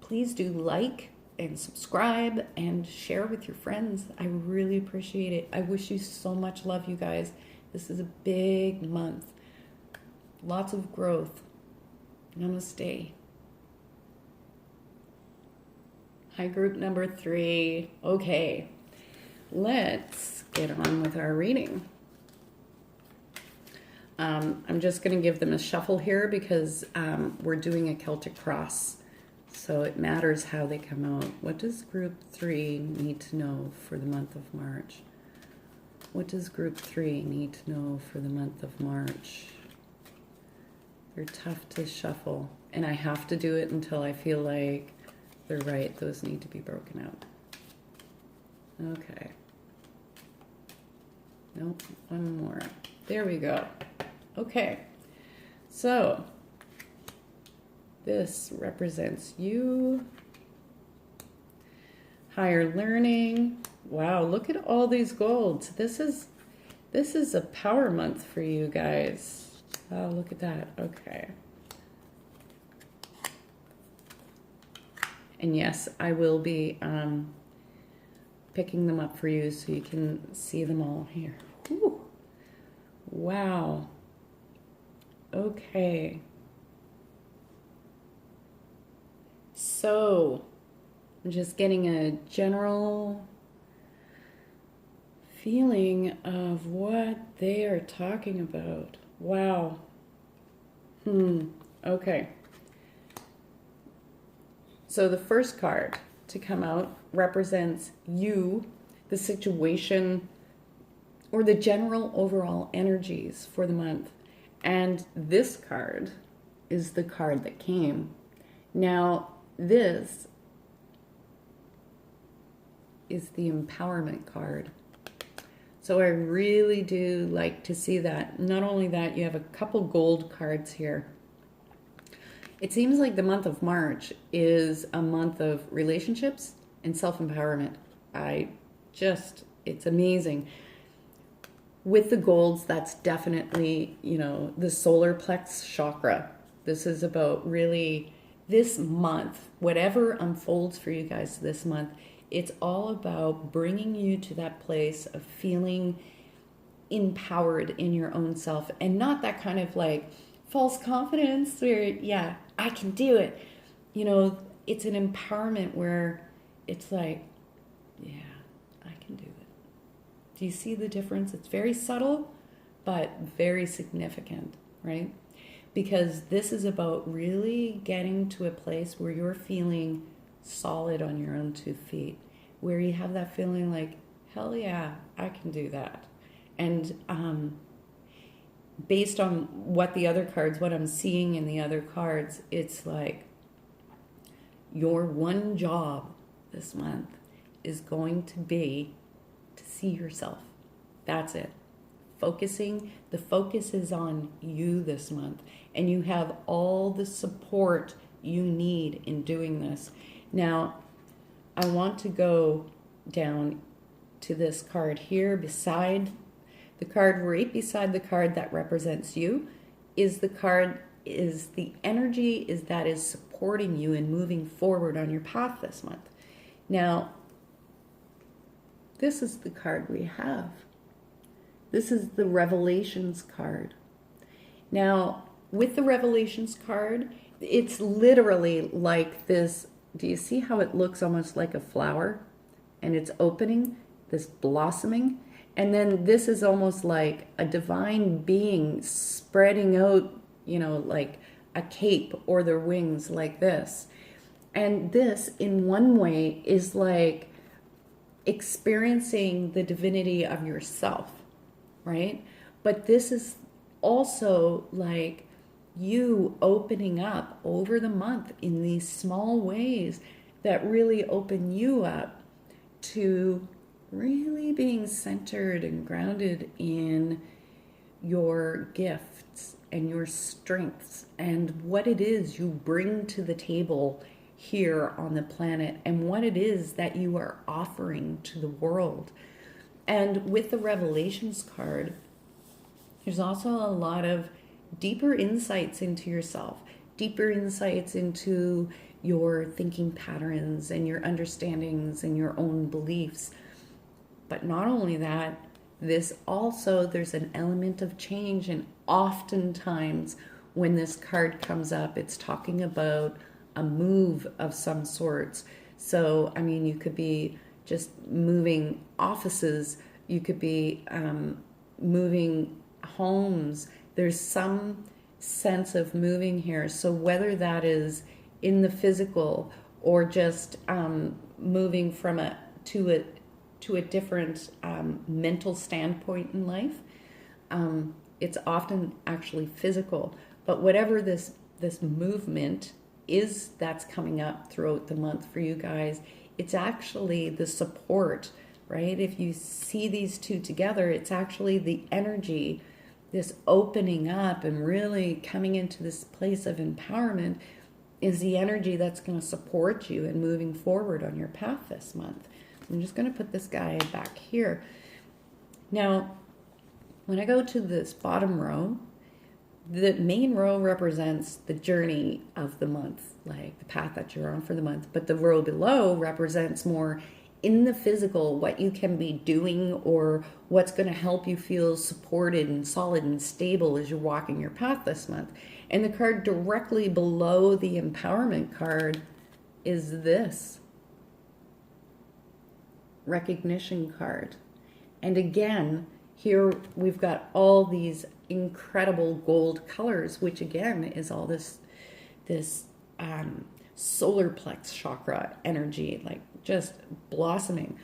please do like and subscribe and share with your friends. I really appreciate it. I wish you so much love, you guys. This is a big month. Lots of growth. Namaste. Hi, group number 3. Okay, let's get on with our reading. I'm just going to give them a shuffle here because we're doing a Celtic cross, so it matters how they come out. What does group 3 need to know for the month of March? What does group 3 need to know for the month of March? They're tough to shuffle, and I have to do it until I feel like they're right. Those need to be broken out. Okay. Nope, one more. There we go. Okay, so this represents you. Higher learning. Wow, look at all these golds. This is a power month for you guys. Oh, look at that. Okay. And yes, I will be picking them up for you so you can see them all here. Whew. Wow. Okay. So, I'm just getting a general feeling of what they are talking about. Wow. Okay. So the first card to come out represents you, the situation, or the general overall energies for the month. And this card is the card that came. Now, this is the empowerment card. So I really do like to see that. Not only that, you have a couple gold cards here. It seems like the month of March is a month of relationships and self-empowerment. It's amazing. With the golds, that's definitely, the solar plex chakra. This is about really this month, whatever unfolds for you guys this month, it's all about bringing you to that place of feeling empowered in your own self, and not that kind of like false confidence where, yeah, I can do it. You know, it's an empowerment where it's like, yeah, I can do it. Do you see the difference? It's very subtle, but very significant, right? Because this is about really getting to a place where you're feeling solid on your own 2 feet, where you have that feeling like, hell yeah, I can do that. And based on what I'm seeing in the other cards, it's like your one job this month is going to be to see yourself. That's it. The focus is on you this month, and you have all the support you need in doing this. Now, I want to go down to this card here beside the card, right beside the card that represents you, is the energy that is supporting you and moving forward on your path this month. Now, this is the card we have. This is the Revelations card. Now, with the Revelations card, it's literally like this. Do you see how it looks almost like a flower? And it's opening, this blossoming. And then this is almost like a divine being spreading out, you know, like a cape or their wings like this. And this, in one way, is like experiencing the divinity of yourself, right? But this is also like you opening up over the month in these small ways that really open you up to really being centered and grounded in your gifts and your strengths and what it is you bring to the table here on the planet and what it is that you are offering to the world. And with the Revelations card, there's also a lot of deeper insights into yourself, deeper insights into your thinking patterns and your understandings and your own beliefs. But not only that, there's an element of change, and oftentimes when this card comes up, it's talking about a move of some sorts. So, I mean, you could be just moving offices, you could be moving homes. There's some sense of moving here. So whether that is in the physical or just moving from to a different mental standpoint in life, it's often actually physical. But whatever this movement is that's coming up throughout the month for you guys, it's actually the support, right? If you see these two together, it's actually the energy, this opening up and really coming into this place of empowerment is the energy that's going to support you in moving forward on your path this month. I'm just going to put this guy back here. Now, when I go to this bottom row, the main row represents the journey of the month, like the path that you're on for the month. But the row below represents more in the physical, what you can be doing or what's going to help you feel supported and solid and stable as you're walking your path this month. And the card directly below the empowerment card is this recognition card. And again, here we've got all these incredible gold colors, which again is all this solar plex chakra energy, like just blossoming.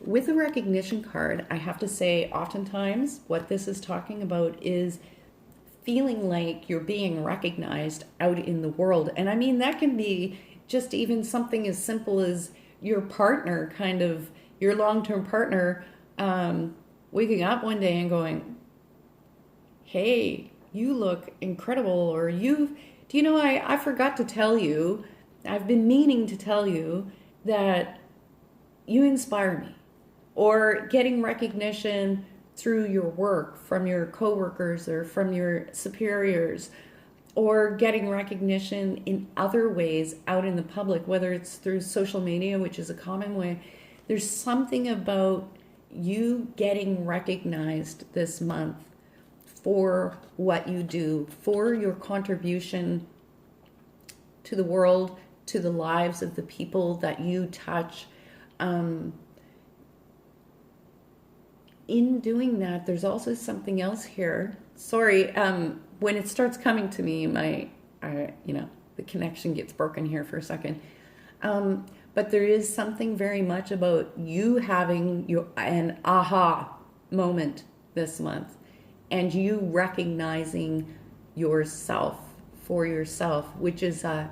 With the recognition card, I have to say, oftentimes what this is talking about is feeling like you're being recognized out in the world. And I mean, that can be just even something as simple as your partner, kind of your long-term partner, waking up one day and going, hey, you look incredible, or do you know, I forgot to tell you, I've been meaning to tell you that you inspire me. Or getting recognition through your work from your coworkers or from your superiors, or getting recognition in other ways out in the public, whether it's through social media, which is a common way. There's something about you getting recognized this month for what you do, for your contribution to the world, to the lives of the people that you touch. In doing that, there's also something else here. Sorry, when it starts coming to me, the connection gets broken here for a second. But there is something very much about you having an aha moment this month, and you recognizing yourself for yourself, which is a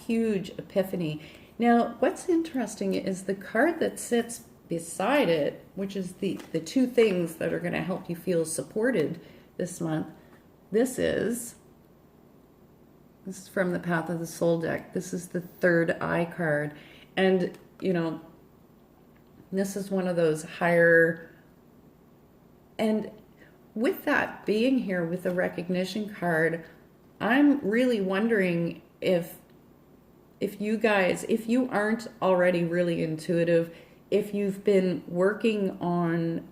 huge epiphany. Now, what's interesting is the card that sits beside it, which is the two things that are going to help you feel supported this month. This is from the Path of the Soul deck. This is the third eye card. And, this is one of those higher... And with that being here with the recognition card, I'm really wondering if you guys, if you aren't already really intuitive, if you've been working on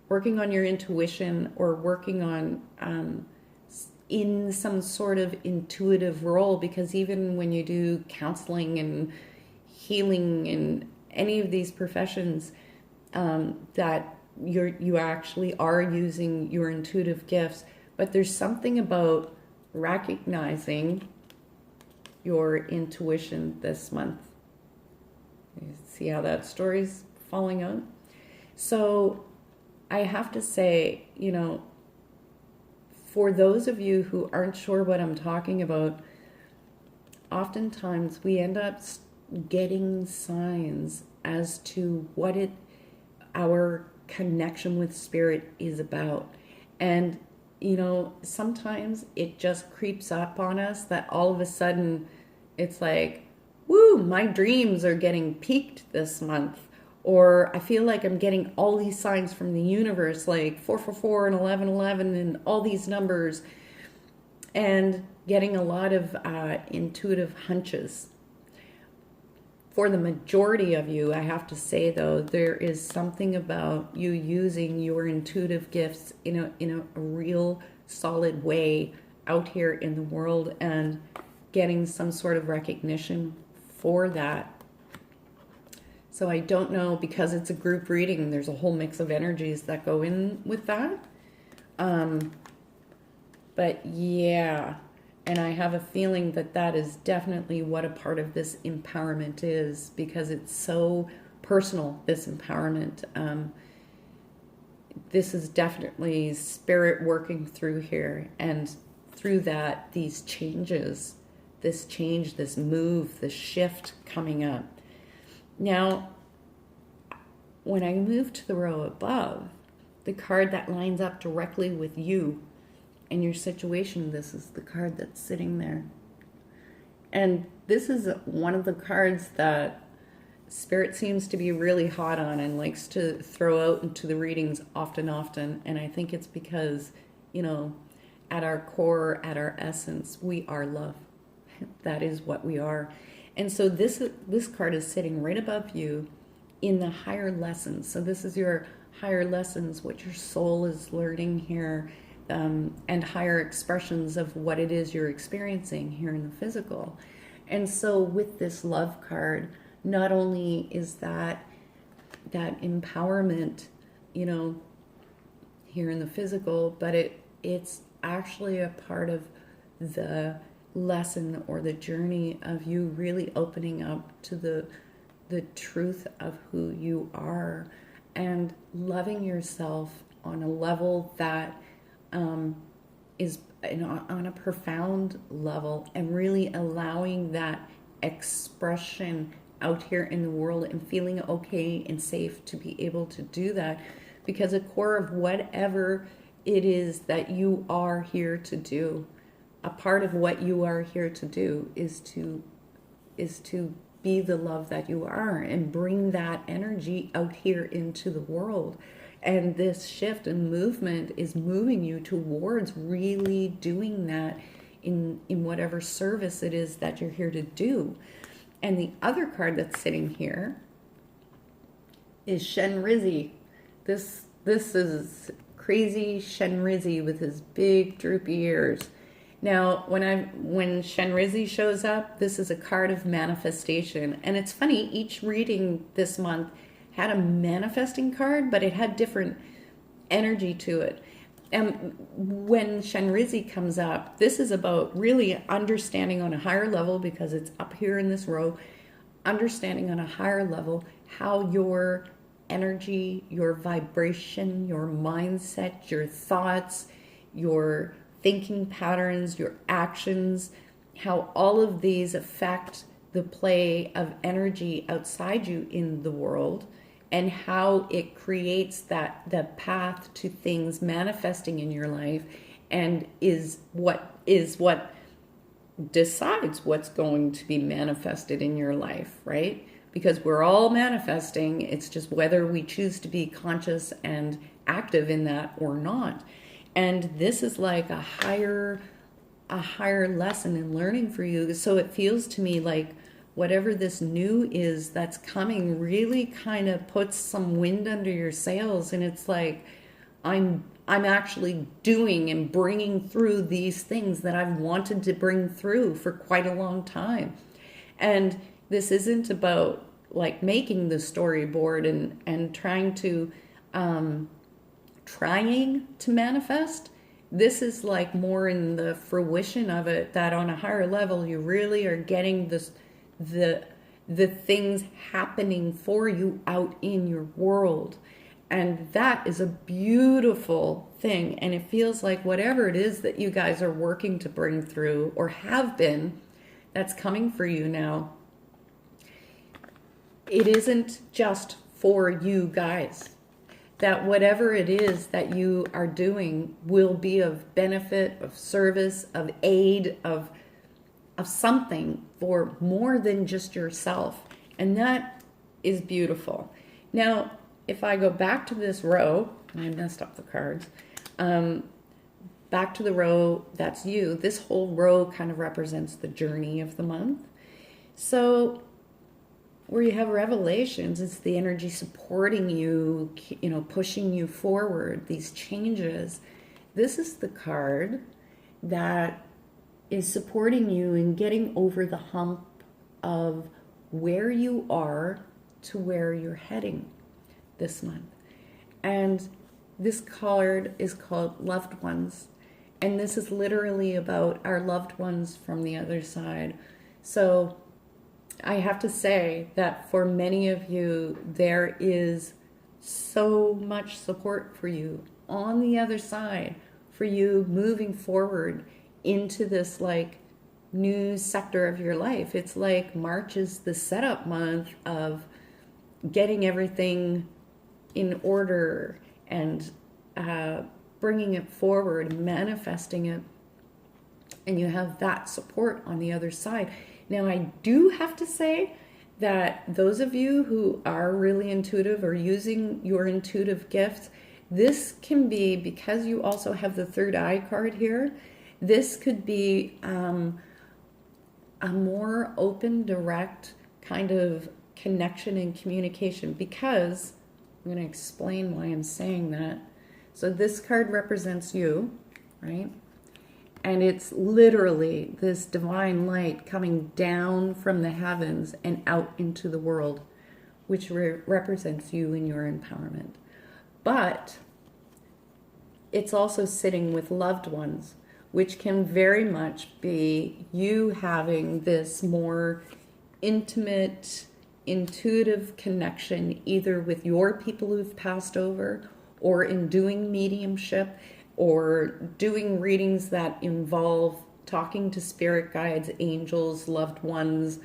your intuition, or working on in some sort of intuitive role, because even when you do counseling and healing in any of these professions, that you actually are using your intuitive gifts. But there's something about recognizing your intuition this month. You see how that story's falling out? So I have to say, for those of you who aren't sure what I'm talking about, oftentimes we end up getting signs as to what our connection with spirit is about. And, sometimes it just creeps up on us that all of a sudden it's like, woo, my dreams are getting piqued this month. Or I feel like I'm getting all these signs from the universe, like 444 and 1111 and all these numbers, and getting a lot of intuitive hunches. For the majority of you, I have to say, though, there is something about you using your intuitive gifts in a real solid way out here in the world, and getting some sort of recognition for that. So I don't know, because it's a group reading, there's a whole mix of energies that go in with that. But yeah, and I have a feeling that is definitely what a part of this empowerment is, because it's so personal, this empowerment. This is definitely spirit working through here, and through that, these changes, this change, this move, this shift coming up. Now, when I move to the row above, the card that lines up directly with you and your situation, this is the card that's sitting there. And this is one of the cards that Spirit seems to be really hot on and likes to throw out into the readings often. And I think it's because, at our core, at our essence, we are love. That is what we are. And so this card is sitting right above you in the higher lessons. So this is your higher lessons, what your soul is learning here, and higher expressions of what it is you're experiencing here in the physical. And so with this love card, not only is that empowerment, here in the physical, but it's actually a part of the lesson or the journey of you really opening up to the truth of who you are, and loving yourself on a level that is on a profound level, and really allowing that expression out here in the world, and feeling okay and safe to be able to do that, because a core of whatever it is that you are here to do, a part of what you are here to do is to be the love that you are, and bring that energy out here into the world. And this shift and movement is moving you towards really doing that in whatever service it is that you're here to do. And the other card that's sitting here is Shenrizi. This is crazy Shenrizi with his big droopy ears. Now, when Shenrizi shows up, this is a card of manifestation. And it's funny, each reading this month had a manifesting card, but it had different energy to it. And when Shenrizi comes up, this is about really understanding on a higher level, because it's up here in this row, understanding on a higher level how your energy, your vibration, your mindset, your thoughts, your thinking patterns, your actions, how all of these affect the play of energy outside you in the world, and how it creates the path to things manifesting in your life, and is what decides what's going to be manifested in your life, right? Because we're all manifesting. It's just whether we choose to be conscious and active in that or not. And this is like a higher lesson in learning for you. So it feels to me like whatever this new is that's coming really kind of puts some wind under your sails, and it's like I'm actually doing and bringing through these things that I've wanted to bring through for quite a long time. And this isn't about like making the storyboard and trying to manifest. This is like more in the fruition of it, that on a higher level you really are getting the things happening for you out in your world. And that is a beautiful thing. And it feels like whatever it is that you guys are working to bring through or have been, that's coming for you now. It isn't just for you guys. That whatever it is that you are doing will be of benefit, of service, of aid, of something for more than just yourself. And that is beautiful. Now, if I go back to this row, I messed up the cards, back to the row, that's you. This whole row kind of represents the journey of the month. So where you have revelations, it's the energy supporting you, pushing you forward, these changes. This is the card that is supporting you in getting over the hump of where you are to where you're heading this month. And this card is called Loved Ones. And this is literally about our loved ones from the other side. So I have to say that for many of you, there is so much support for you on the other side, for you moving forward into this like new sector of your life. It's like March is the setup month of getting everything in order and bringing it forward, manifesting it, and you have that support on the other side. Now, I do have to say that those of you who are really intuitive or using your intuitive gifts, this can be, because you also have the third eye card here, this could be a more open, direct kind of connection and communication, because I'm going to explain why I'm saying that. So this card represents you, right? And it's literally this divine light coming down from the heavens and out into the world, which represents you and your empowerment. But it's also sitting with loved ones, which can very much be you having this more intimate, intuitive connection, either with your people who've passed over, or in doing mediumship, or doing readings that involve talking to spirit guides, angels, loved ones,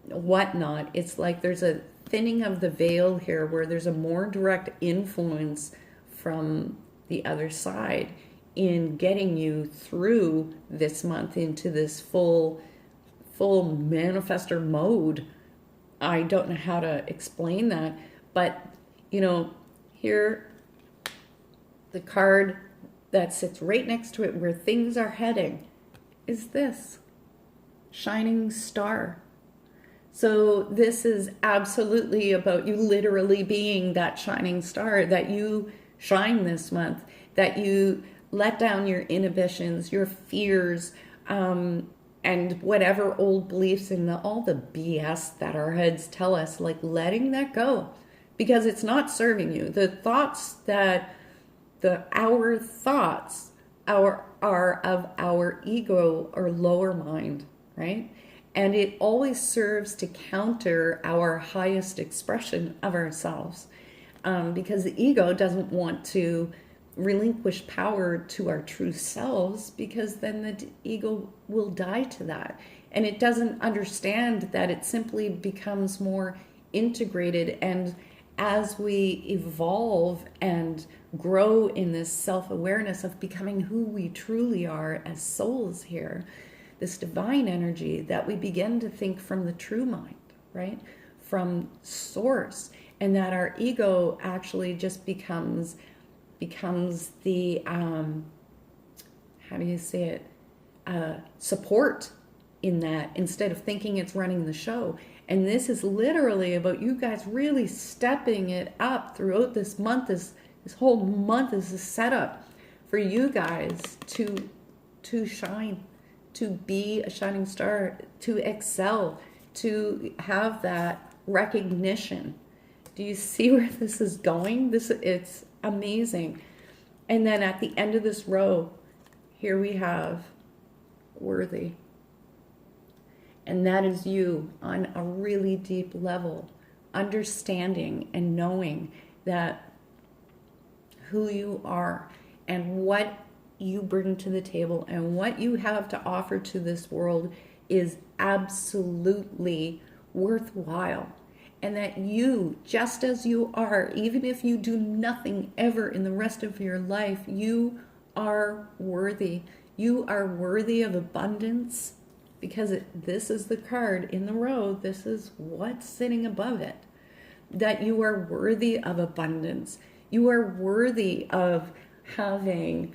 whatnot. It's like there's a thinning of the veil here where there's a more direct influence from the other side in getting you through this month into this full manifestor mode. I don't know how to explain that, but here the card that sits right next to it where things are heading is this shining star. So this is absolutely about you literally being that shining star, that you shine this month, that you let down your inhibitions, your fears, and whatever old beliefs and all the BS that our heads tell us, like letting that go, because it's not serving you. The thoughts that our thoughts are of our ego or lower mind, right? And it always serves to counter our highest expression of ourselves, because the ego doesn't want to relinquish power to our true selves, because then the ego will die to that. And it doesn't understand that it simply becomes more integrated. And as we evolve and grow in this self-awareness of becoming who we truly are as souls here, this divine energy, that we begin to think from the true mind, right? From source. And that our ego actually just becomes the, how do you say it? Support in that, instead of thinking it's running the show. And this is literally about you guys really stepping it up throughout this month. This whole month is a setup for you guys to shine, to be a shining star, to excel, to have that recognition. Do you see where this is going? It's amazing. And then at the end of this row, here we have worthy. And that is you on a really deep level, understanding and knowing that who you are and what you bring to the table and what you have to offer to this world is absolutely worthwhile. And that you, just as you are, even if you do nothing ever in the rest of your life, you are worthy. You are worthy of abundance, because this is the card in the row. This is what's sitting above it. That you are worthy of abundance. You are worthy of having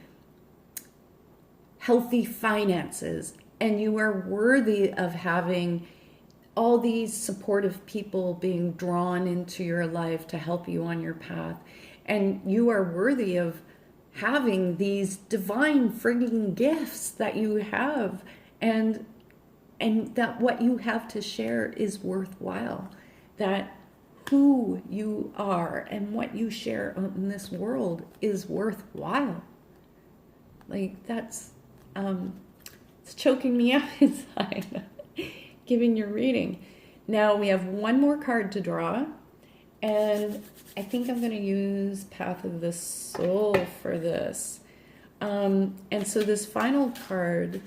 healthy finances. And you are worthy of having all these supportive people being drawn into your life to help you on your path. And you are worthy of having these divine frigging gifts that you have, and that what you have to share is worthwhile. That who you are and what you share in this world is worthwhile. Like, that's it's choking me up inside. Giving your reading. Now we have one more card to draw, and I think I'm going to use Path of the Soul for this. And so this final card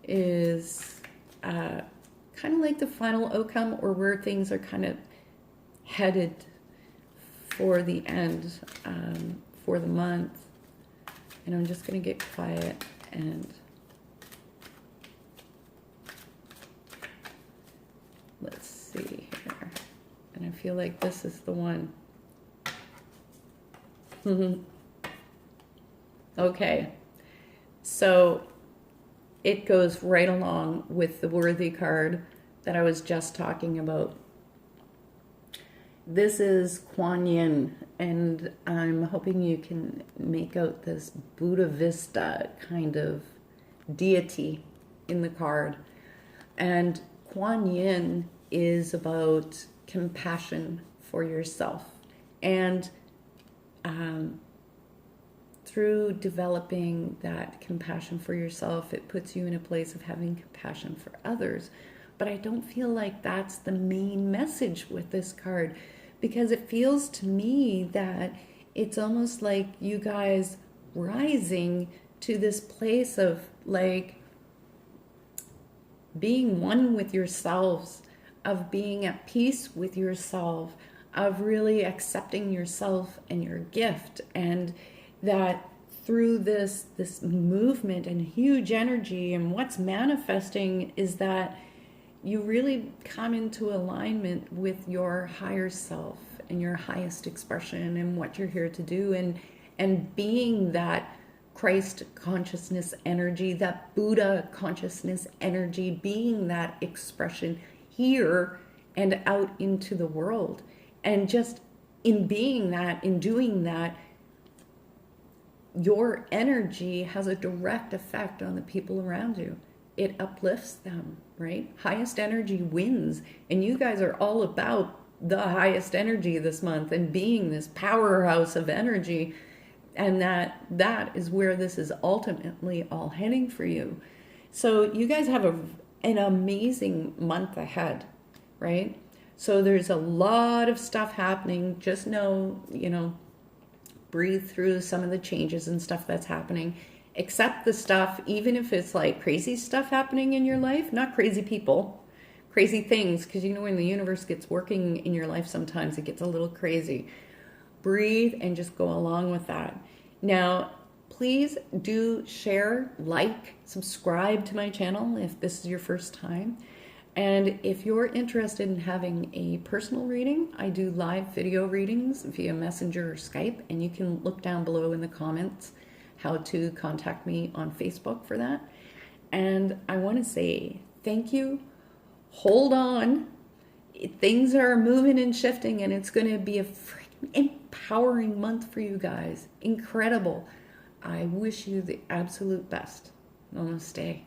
is kind of like the final outcome, or where things are kind of headed for the end, for the month. And I'm just going to get quiet and let's see here. And I feel like this is the one. Okay. So it goes right along with the worthy card that I was just talking about. This is Kuan Yin, and I'm hoping you can make out this Buddha Vista kind of deity in the card. And Kuan Yin is about compassion for yourself. And through developing that compassion for yourself, it puts you in a place of having compassion for others. But I don't feel like that's the main message with this card, because it feels to me that it's almost like you guys rising to this place of like being one with yourselves, of being at peace with yourself, of really accepting yourself and your gift. And that through this movement and huge energy, and what's manifesting is that you really come into alignment with your higher self and your highest expression and what you're here to do, and being that Christ consciousness energy, that Buddha consciousness energy, being that expression here and out into the world. And just in being that, in doing that, your energy has a direct effect on the people around you. It uplifts them, right? Highest energy wins. And you guys are all about the highest energy this month and being this powerhouse of energy. And that is where this is ultimately all heading for you. So you guys have an amazing month ahead, right? So there's a lot of stuff happening. Just know, breathe through some of the changes and stuff that's happening. Accept the stuff, even if it's like crazy stuff happening in your life, not crazy people, crazy things, because when the universe gets working in your life, sometimes it gets a little crazy. Breathe and just go along with that. Now, please do share, like, subscribe to my channel if this is your first time. And if you're interested in having a personal reading, I do live video readings via Messenger or Skype, and you can look down below in the comments how to contact me on Facebook for that. And I want to say thank you. Hold on. Things are moving and shifting, and it's going to be a freaking empowering month for you guys. Incredible. I wish you the absolute best. Namaste.